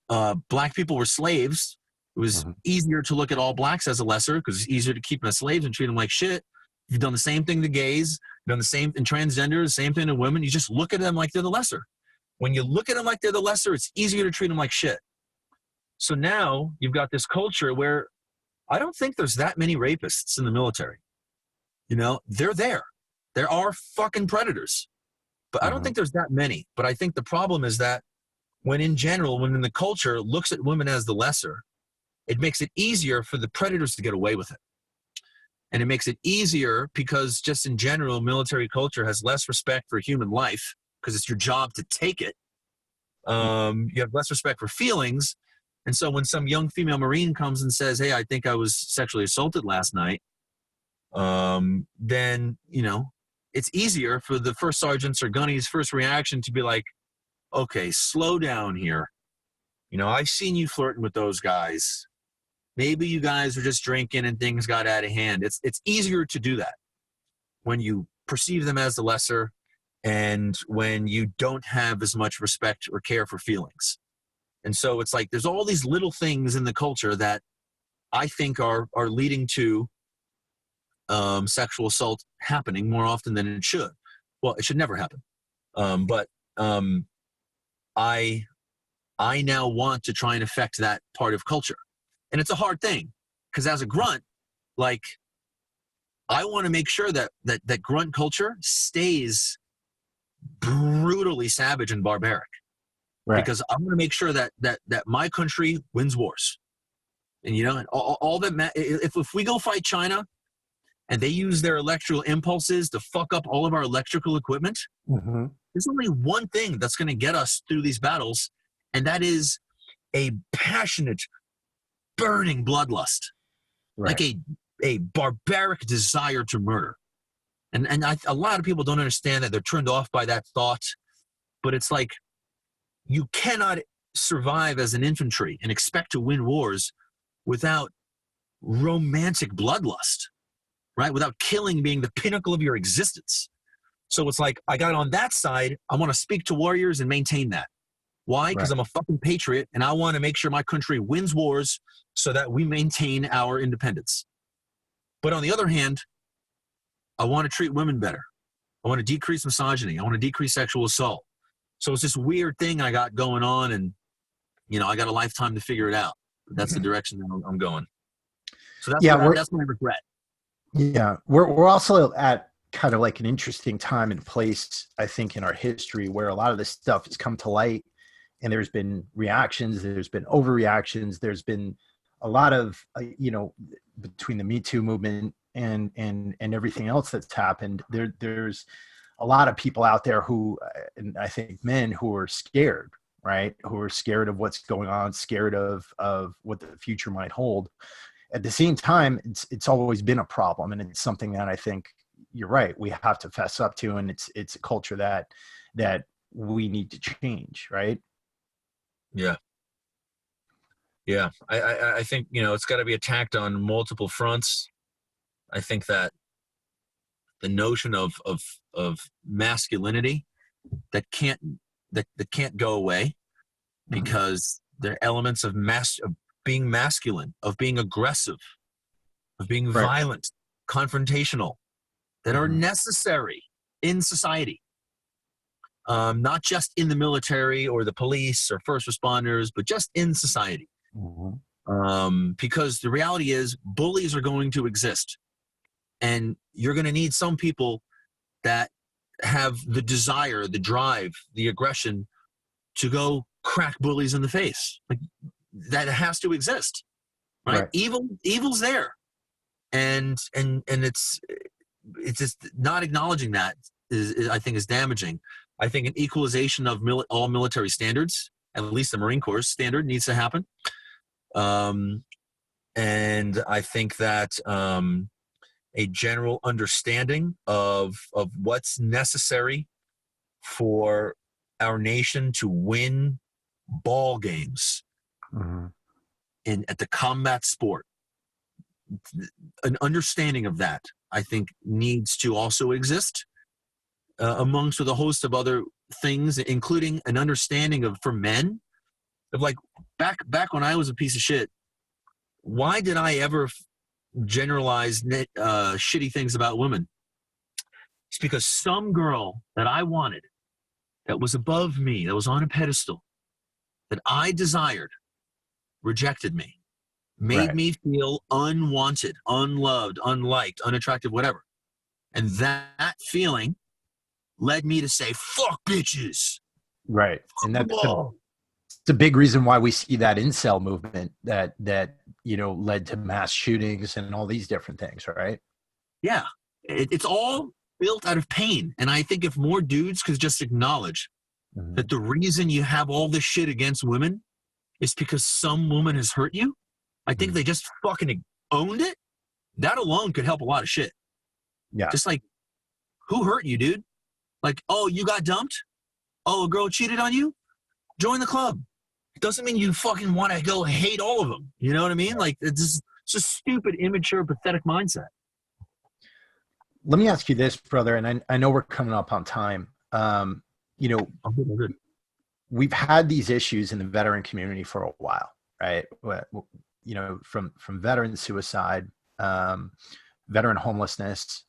black people were slaves, it was easier to look at all blacks as a lesser because it's easier to keep them as slaves and treat them like shit. You've done the same thing to gays, you've done the same in transgenders, same thing to women. You just look at them like they're the lesser. When you look at them like they're the lesser, it's easier to treat them like shit. So now you've got this culture where I don't think there's that many rapists in the military. They're there. There are fucking predators. But I don't think there's that many. But I think the problem is that when in the culture looks at women as the lesser, it makes it easier for the predators to get away with it. And it makes it easier because just in general, military culture has less respect for human life because it's your job to take it. You have less respect for feelings. And so when some young female Marine comes and says, hey, I think I was sexually assaulted last night, then, it's easier for the first sergeant's or gunny's first reaction to be like, okay, slow down here. I've seen you flirting with those guys. Maybe you guys were just drinking and things got out of hand. It's easier to do that when you perceive them as the lesser and when you don't have as much respect or care for feelings. And so it's like there's all these little things in the culture that I think are leading to sexual assault happening more often than it should. Well, it should never happen. But I now want to try and affect that part of culture. And it's a hard thing because as a grunt, like I want to make sure that grunt culture stays brutally savage and barbaric. Right. Because I want to make sure that my country wins wars. And and all that if we go fight China and they use their electrical impulses to fuck up all of our electrical equipment, there's only one thing that's going to get us through these battles, and that is a passionate, burning bloodlust, right. Like a barbaric desire to murder. And a lot of people don't understand that. They're turned off by that thought. But it's like you cannot survive as an infantry and expect to win wars without romantic bloodlust, right? Without killing being the pinnacle of your existence. So it's like I got on that side. I want to speak to warriors and maintain that. Why? Because I'm a fucking patriot and I want to make sure my country wins wars so that we maintain our independence. But on the other hand, I want to treat women better. I want to decrease misogyny. I want to decrease sexual assault. So it's this weird thing I got going on, and I got a lifetime to figure it out. But that's the direction that I'm going. So that's my regret. Yeah, we're also at kind of like an interesting time and place, I think, in our history where a lot of this stuff has come to light, and there's been reactions, there's been overreactions, there's been a lot of, between the Me Too movement and everything else that's happened, there's a lot of people out there who, and I think men who are scared, right? Who are scared of what's going on, scared of what the future might hold. At the same time, it's always been a problem, and it's something that I think you're right, we have to fess up to, and it's a culture that we need to change, right? Yeah. Yeah. I think, it's got to be attacked on multiple fronts. I think that the notion of masculinity that can't go away, because there are elements of being masculine, of being aggressive, of being Right. violent, confrontational, that are necessary in society. Not just in the military or the police or first responders, but just in society. Because the reality is bullies are going to exist, and you're going to need some people that have the desire, the drive, the aggression to go crack bullies in the face. Like, that has to exist, right? Evil's there, and it's just not acknowledging that is I think is damaging. I think an equalization of all military standards, at least the Marine Corps standard, needs to happen. And I think that a general understanding of what's necessary for our nation to win ball games at the combat sport, an understanding of that, I think, needs to also exist amongst with a host of other things, including an understanding of, for men, of like back when I was a piece of shit, why did I ever generalize shitty things about women? It's because some girl that I wanted, that was above me, that was on a pedestal, that I desired, rejected me, made me feel unwanted, unloved, unliked, unattractive, whatever. And that feeling led me to say, fuck bitches. Right. And that's the big reason why we see that incel movement that led to mass shootings and all these different things, right? Yeah. It's all built out of pain. And I think if more dudes could just acknowledge that the reason you have all this shit against women is because some woman has hurt you, I think they just fucking owned it. That alone could help a lot of shit. Yeah. Just like, who hurt you, dude? Like, oh, you got dumped? Oh, a girl cheated on you? Join the club. It doesn't mean you fucking want to go hate all of them. You know what I mean? Like, it's a stupid, immature, pathetic mindset. Let me ask you this, brother, and I know we're coming up on time. We've had these issues in the veteran community for a while, right? From veteran suicide, veteran homelessness.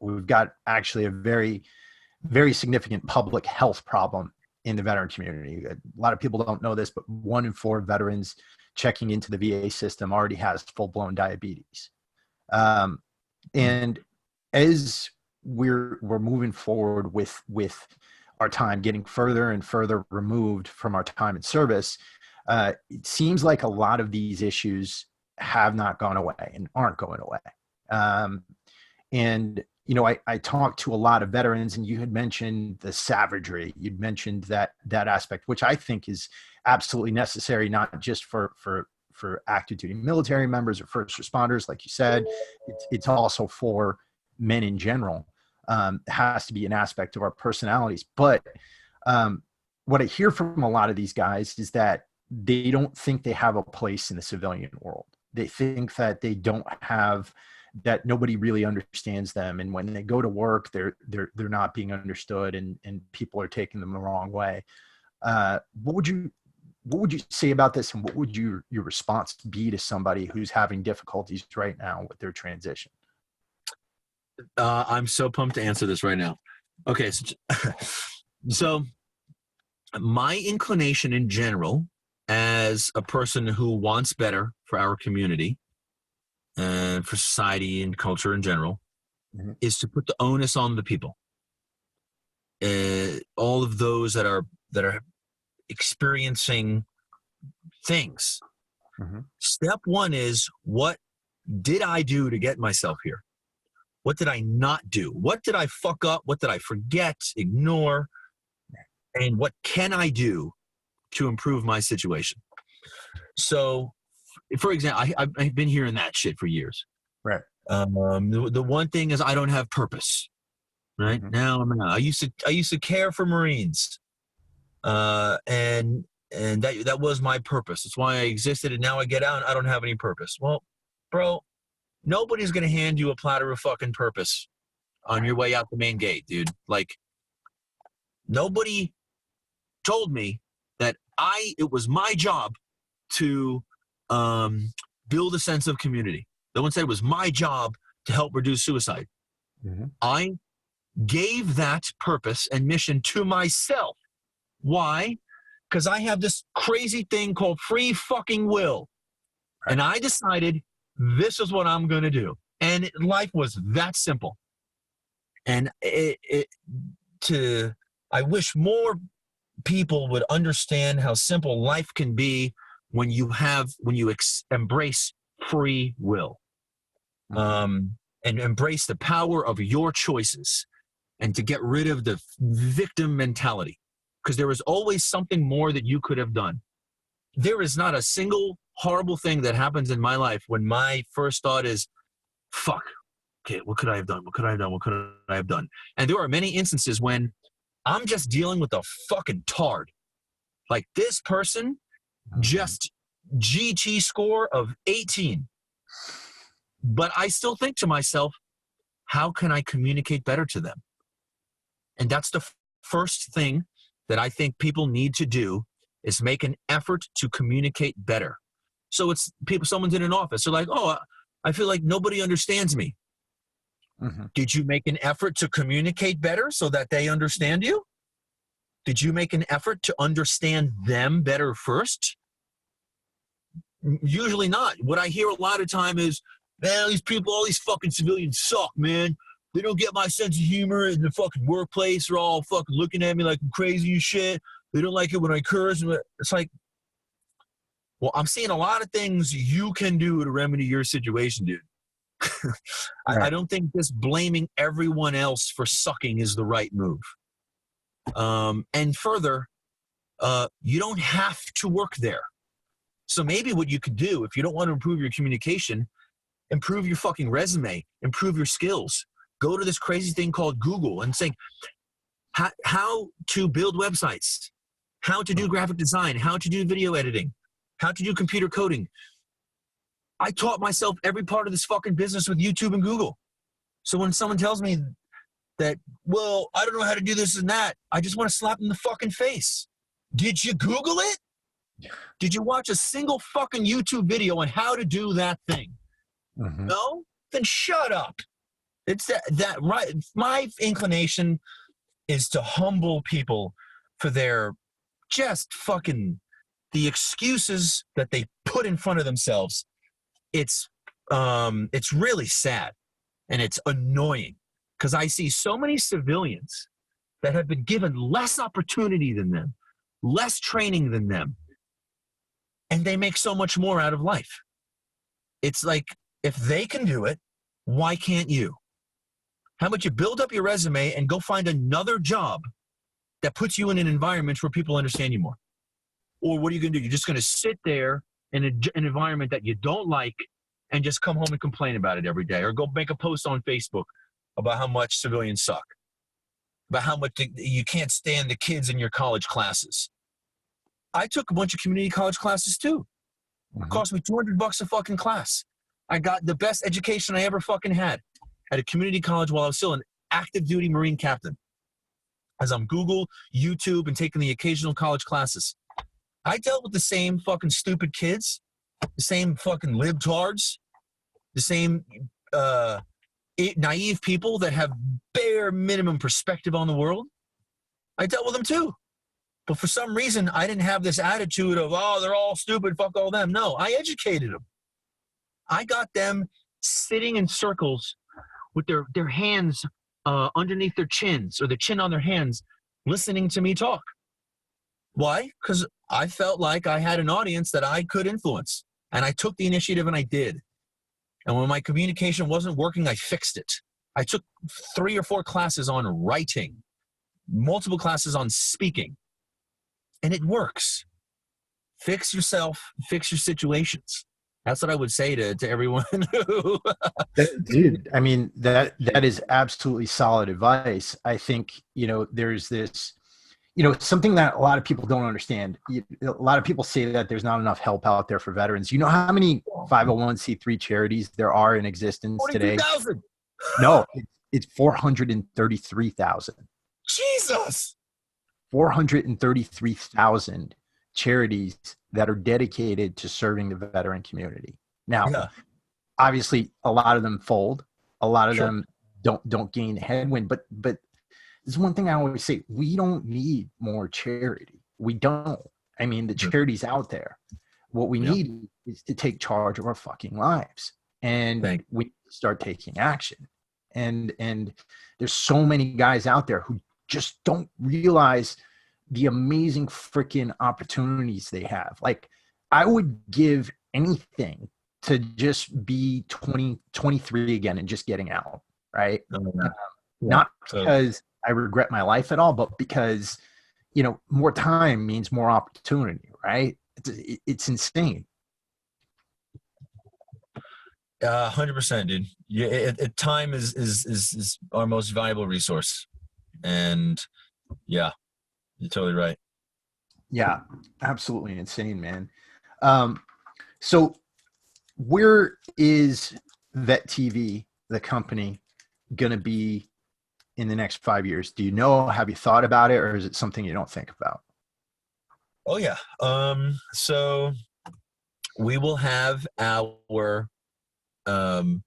We've got actually a very, very significant public health problem in the veteran community. A lot of people don't know this, but 1 in 4 veterans checking into the VA system already has full-blown diabetes. And as we're moving forward with our time, getting further and further removed from our time in service, it seems like a lot of these issues have not gone away and aren't going away. I talked to a lot of veterans, and you had mentioned the savagery. You'd mentioned that aspect, which I think is absolutely necessary, not just for active duty military members or first responders, like you said. It's also for men in general. It has to be an aspect of our personalities. But what I hear from a lot of these guys is that they don't think they have a place in the civilian world. They think that they don't have, that nobody really understands them, and when they go to work, they're not being understood, and people are taking them the wrong way. What would you say about this, and what would your response be to somebody who's having difficulties right now with their transition? I'm so pumped to answer this right now. Okay, so my inclination in general, as a person who wants better for our community and for society and culture in general, is to put the onus on the people. All of those that are experiencing things Step one is, what did I do to get myself here? What did I not do? What did I fuck up? What did I forget, ignore? And what can I do to improve my situation? So, for example, I've been hearing that shit for years. Right. The one thing is, I don't have purpose. Right now, I used to care for Marines, and that was my purpose. That's why I existed. And now I get out and I don't have any purpose. Well, bro, nobody's gonna hand you a platter of fucking purpose on your way out the main gate, dude. Like, nobody told me that it was my job to build a sense of community. No one said it was my job to help reduce suicide. I gave that purpose and mission to myself. Why? Because I have this crazy thing called free fucking will. And I decided this is what I'm going to do. And life was that simple. And I wish more people would understand how simple life can be when you embrace free will. And embrace the power of your choices, and to get rid of the victim mentality, because there is always something more that you could have done. There is not a single horrible thing that happens in my life when my first thought is, fuck, okay, what could I have done? What could I have done? What could I have done? And there are many instances when I'm just dealing with a fucking tard. Like, this person just GT score of 18. But I still think to myself, how can I communicate better to them? And that's the first thing that I think people need to do, is make an effort to communicate better. So it's someone's in an office. They're like, oh, I feel like nobody understands me. Did you make an effort to communicate better so that they understand you? Did you make an effort to understand them better first? Usually not. What I hear a lot of time is, man, these people, all these fucking civilians suck, man. They don't get my sense of humor in the fucking workplace. They're all fucking looking at me like I'm crazy and shit. They don't like it when I curse. It's like, well, I'm seeing a lot of things you can do to remedy your situation, dude. I don't think just blaming everyone else for sucking is the right move. And further, you don't have to work there. So maybe what you could do, if you don't want to improve your communication, improve your fucking resume, improve your skills. Go to this crazy thing called Google and say, how to build websites, how to do graphic design, how to do video editing, how to do computer coding. I taught myself every part of this fucking business with YouTube and Google. So when someone tells me that, well, I don't know how to do this and that, I just want to slap them in the fucking face. Did you Google it? Did you watch a single fucking YouTube video on how to do that thing? No? Then shut up. It's that right. My inclination is to humble people for their just fucking the excuses that they put in front of themselves. It's really sad, and it's annoying, because I see so many civilians that have been given less opportunity than them, less training than them, and they make so much more out of life. It's like, if they can do it, why can't you? How about you build up your resume and go find another job that puts you in an environment where people understand you more? Or what are you going to do? You're just going to sit there in an environment that you don't like and just come home and complain about it every day, or go make a post on Facebook about how much civilians suck, about how much you can't stand the kids in your college classes. I took a bunch of community college classes too. It cost me $200 a fucking class. I got the best education I ever fucking had at a community college while I was still an active duty Marine captain, as I'm Google, YouTube, and taking the occasional college classes. I dealt with the same fucking stupid kids, the same fucking libtards, the same naive people that have bare minimum perspective on the world. I dealt with them too. But for some reason, I didn't have this attitude of, oh, they're all stupid, fuck all them. No, I educated them. I got them sitting in circles with their hands underneath their chins, or the chin on their hands, listening to me talk. Why? Because I felt like I had an audience that I could influence. And I took the initiative and I did. And when my communication wasn't working, I fixed it. I took 3 or 4 classes on writing, multiple classes on speaking, and it works. Fix yourself, fix your situations. That's what I would say to everyone who Dude, I mean, that is absolutely solid advice. I think, there's this, something that a lot of people don't understand. A lot of people say that there's not enough help out there for veterans. You know how many 501c3 charities there are in existence today? 42,000. No, it's 433,000. Jesus. 433,000 charities that are dedicated to serving the veteran community. Now, obviously, a lot of them fold. A lot of them don't gain headwind. But there's one thing I always say: we don't need more charity. We don't. I mean, the charity's out there. What we need is to take charge of our fucking lives, and we start taking action. And there's so many guys out there who just don't realize the amazing freaking opportunities they have. Like, I would give anything to just be 23 again and just getting out, right? Not because I regret my life at all, but because, more time means more opportunity, right? It's insane. 100%, dude. Time is our most valuable resource. And yeah, you're totally right. Yeah, absolutely insane, man. So where is Vet TV, the company, going to be in the next 5 years? Do you know? Have you thought about it, or is it something you don't think about? Oh, yeah. So we will have our, so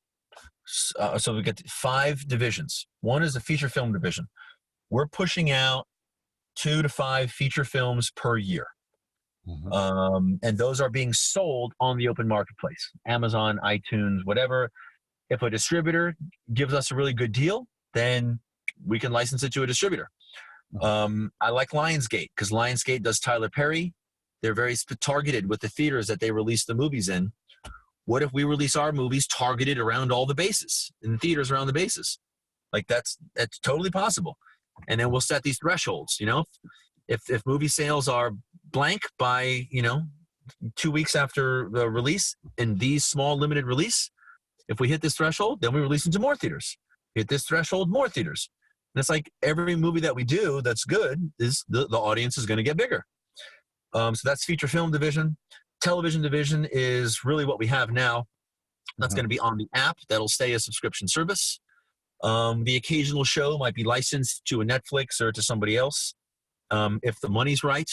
we get 5 divisions. One is the feature film division. We're pushing out 2 to 5 feature films per year. And those are being sold on the open marketplace, Amazon, iTunes, whatever. If a distributor gives us a really good deal, then we can license it to a distributor. I like Lionsgate because Lionsgate does Tyler Perry. They're very targeted with the theaters that they release the movies in. What if we release our movies targeted around all the bases, in the theaters around the bases? Like, that's totally possible. And then we'll set these thresholds, if movie sales are blank by, 2 weeks after the release in these small limited release, if we hit this threshold, then we release into more theaters. Hit this threshold, more theaters. And it's like every movie that we do that's good is the audience is going to get bigger. So that's feature film division. Television division is really what we have now. That's going to be on the app. That'll stay a subscription service. The occasional show might be licensed to a Netflix or to somebody else if the money's right,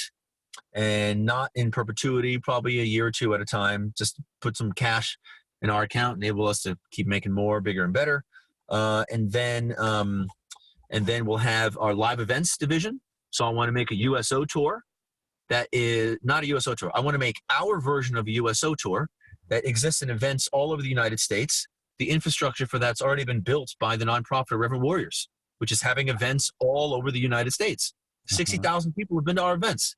and not in perpetuity, probably a year or 2 at a time. Just put some cash in our account, enable us to keep making more, bigger and better. And then we'll have our live events division. So I want to make a USO tour that is not a USO tour. I want to make our version of a USO tour that exists in events all over the United States. The infrastructure for that's already been built by the nonprofit Reverend Warriors, which is having events all over the United States. 60,000 people have been to our events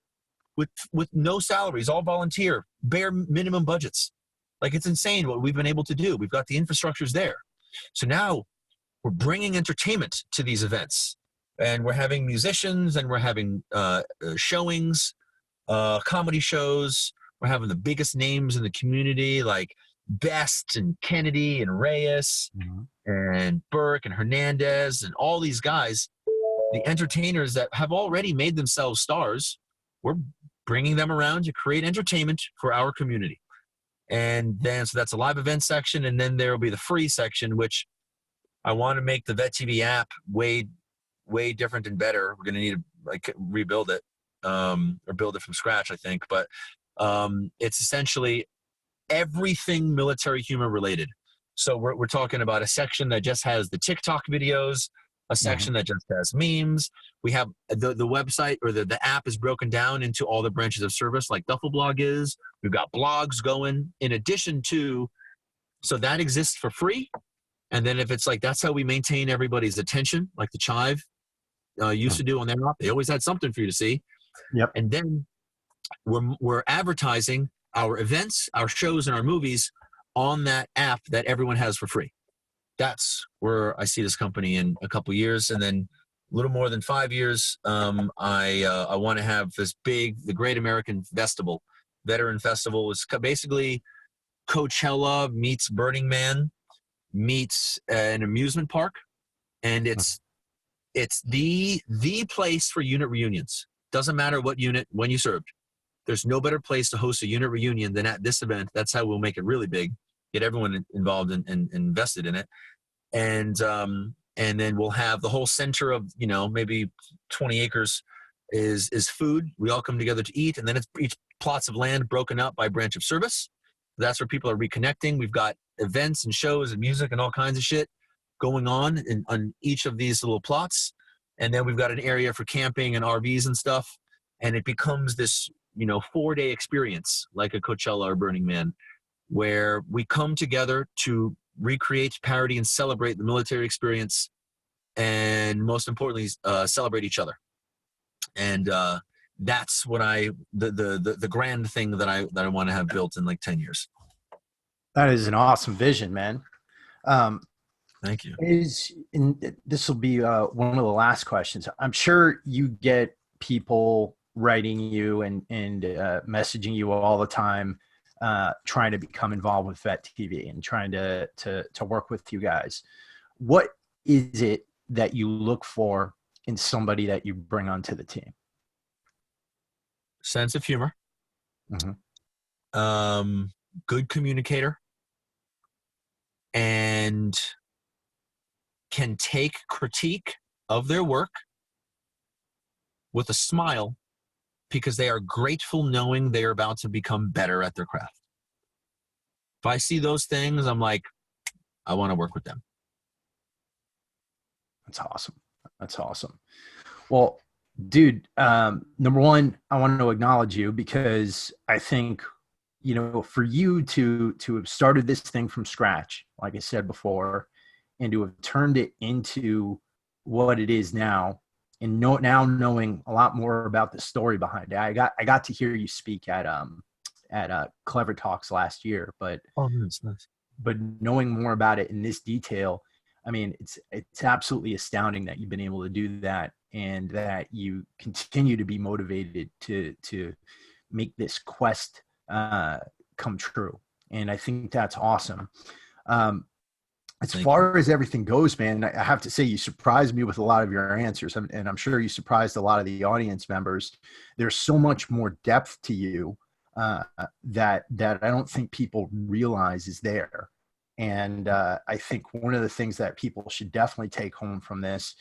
with no salaries, all volunteer, bare minimum budgets. Like, it's insane what we've been able to do. We've got the infrastructures there. So now we're bringing entertainment to these events, and we're having musicians, and we're having showings, comedy shows. We're having the biggest names in the community, like Best and Kennedy and Reyes and Burke and Hernandez and all these guys, the entertainers that have already made themselves stars. We're bringing them around to create entertainment for our community. And then, so that's a live event section. And then there will be the free section, which I want to make the Vet TV app way different and better. We're going to need to rebuild it or build it from scratch, I think. But it's essentially everything military humor related. So we're talking about a section that just has the TikTok videos, a section that just has memes. We have the website, or the app is broken down into all the branches of service, like Duffel Blog is. We've got blogs going in addition to, so that exists for free. And then if it's like, that's how we maintain everybody's attention, like the Chive used to do on their app. They always had something for you to see. Yep. And then we're advertising our events, our shows, and our movies on that app that everyone has for free. That's where I see this company in a couple years, and then a little more than 5 years. I want to have this the Great American Festival, Veteran Festival. Is basically Coachella meets Burning Man meets an amusement park, and it's the place for unit reunions. Doesn't matter what unit, when you served. There's no better place to host a unit reunion than at this event. That's how we'll make it really big, get everyone involved and invested in it. And then we'll have the whole center of, maybe 20 acres is food. We all come together to eat, and then it's each plots of land broken up by branch of service. That's where people are reconnecting. We've got events and shows and music and all kinds of shit going on each of these little plots. And then we've got an area for camping and RVs and stuff. And it becomes this, 4-day experience like a Coachella or Burning Man, where we come together to recreate, parody, and celebrate the military experience, and most importantly, celebrate each other. And that's what the grand thing that I want to have built in like 10 years. That is an awesome vision, man. Thank you. This will be one of the last questions. I'm sure you get people writing you and messaging you all the time, trying to become involved with Vet TV and trying to work with you guys. What is it that you look for in somebody that you bring onto the team? Sense of humor. Good communicator, and can take critique of their work with a smile, because they are grateful knowing they are about to become better at their craft. If I see those things, I'm like, I want to work with them. That's awesome. Well, dude, number one, I want to acknowledge you, because I think, for you to have started this thing from scratch, like I said before, and to have turned it into what it is now, and now knowing a lot more about the story behind it. I got to hear you speak at Clever Talks last year, but that's nice. But knowing more about it in this detail, I mean, it's absolutely astounding that you've been able to do that, and that you continue to be motivated to make this quest come true. And I think that's awesome. As far as everything goes, man, I have to say you surprised me with a lot of your answers, and I'm sure you surprised a lot of the audience members. There's so much more depth to you that I don't think people realize is there. And I think one of the things that people should definitely take home from this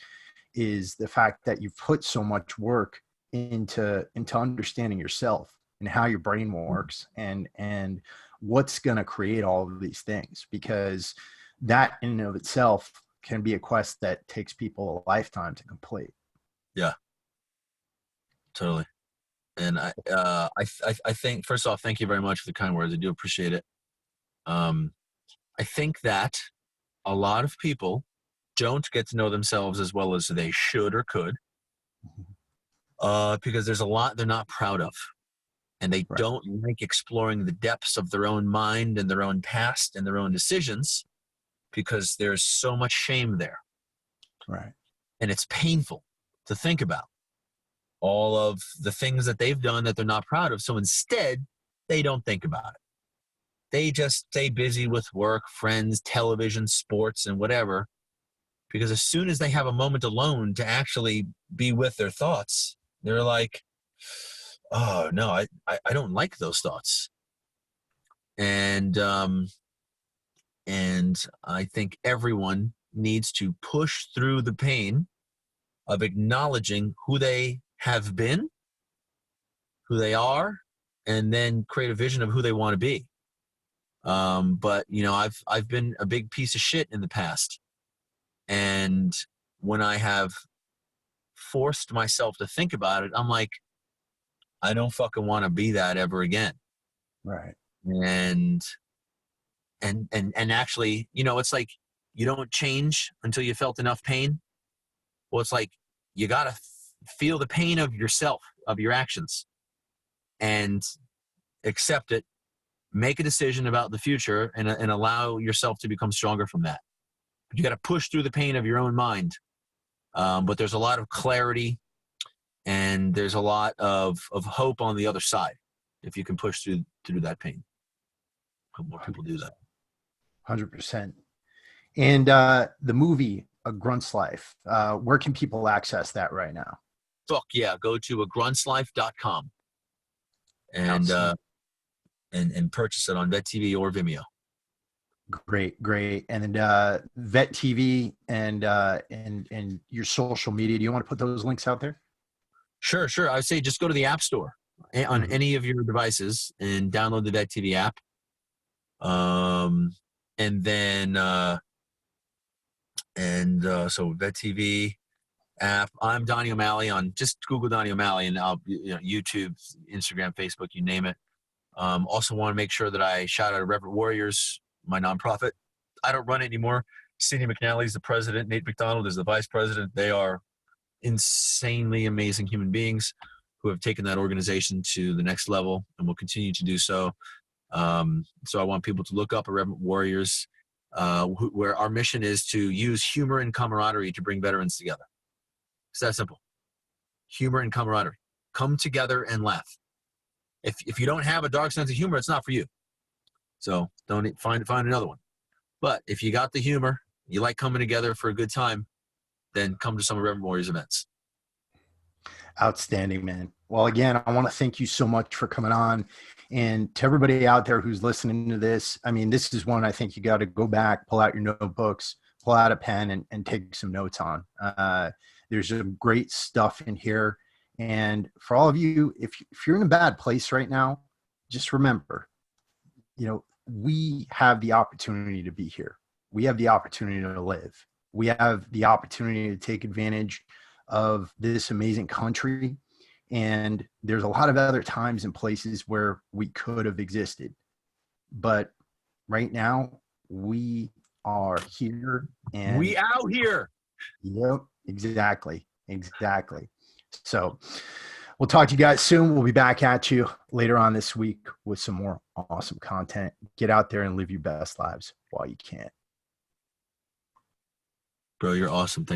is the fact that you've put so much work into understanding yourself and how your brain works, and what's going to create all of these things, because that in and of itself can be a quest that takes people a lifetime to complete. Yeah, totally. And I think, first off, thank you very much for the kind words. I do appreciate it. I think that a lot of people don't get to know themselves as well as they should or could, because there's a lot they're not proud of, and they don't like exploring the depths of their own mind and their own past and their own decisions, because there's so much shame there. Right. And it's painful to think about all of the things that they've done that they're not proud of. So instead, they don't think about it. They just stay busy with work, friends, television, sports, and whatever, because as soon as they have a moment alone to actually be with their thoughts, they're like, oh, no, I don't like those thoughts. And I think everyone needs to push through the pain of acknowledging who they have been, who they are, and then create a vision of who they want to be. But I've been a big piece of shit in the past, and when I have forced myself to think about it, I'm like, I don't fucking want to be that ever again. Right. And actually, it's like, you don't change until you felt enough pain. Well, it's like, you got to feel the pain of yourself, of your actions, and accept it, make a decision about the future and allow yourself to become stronger from that. But you got to push through the pain of your own mind. But there's a lot of clarity and there's a lot of hope on the other side if you can push through that pain. Hope more people do that. 100%. And the movie A Grunt's Life, where can people access that right now? Fuck yeah, go to agruntslife.com and purchase it on Vet TV or Vimeo. Great. And Vet TV and your social media. Do you want to put those links out there? Sure. I would say just go to the App Store on any of your devices and download the Vet TV app. And then so Vet TV app. I'm Donny O'Malley just Google Donny O'Malley and I'll YouTube, Instagram, Facebook, you name it. Also want to make sure that I shout out Irreverent Warriors, my nonprofit. I don't run it anymore. Cindy McNally's the president. Nate McDonald is the vice president. They are insanely amazing human beings who have taken that organization to the next level and will continue to do so. So I want people to look up Irreverent Warriors, where our mission is to use humor and camaraderie to bring veterans together. It's that simple. Humor and camaraderie. Come together and laugh. If you don't have a dark sense of humor, it's not for you. So don't find another one. But if you got the humor, you like coming together for a good time, then come to some Irreverent Warriors events. Outstanding, man. Well, again, I want to thank you so much for coming on. And to everybody out there who's listening to this, I mean, this is one I think you got to go back, pull out your notebooks, pull out a pen and take some notes on. There's some great stuff in here. And for all of you, if you're in a bad place right now, just remember, we have the opportunity to be here. We have the opportunity to live. We have the opportunity to take advantage of this amazing country. And there's a lot of other times and places where we could have existed. But right now, we are here. And we out here. Yep, exactly. So we'll talk to you guys soon. We'll be back at you later on this week with some more awesome content. Get out there and live your best lives while you can. Bro, you're awesome. Thank you.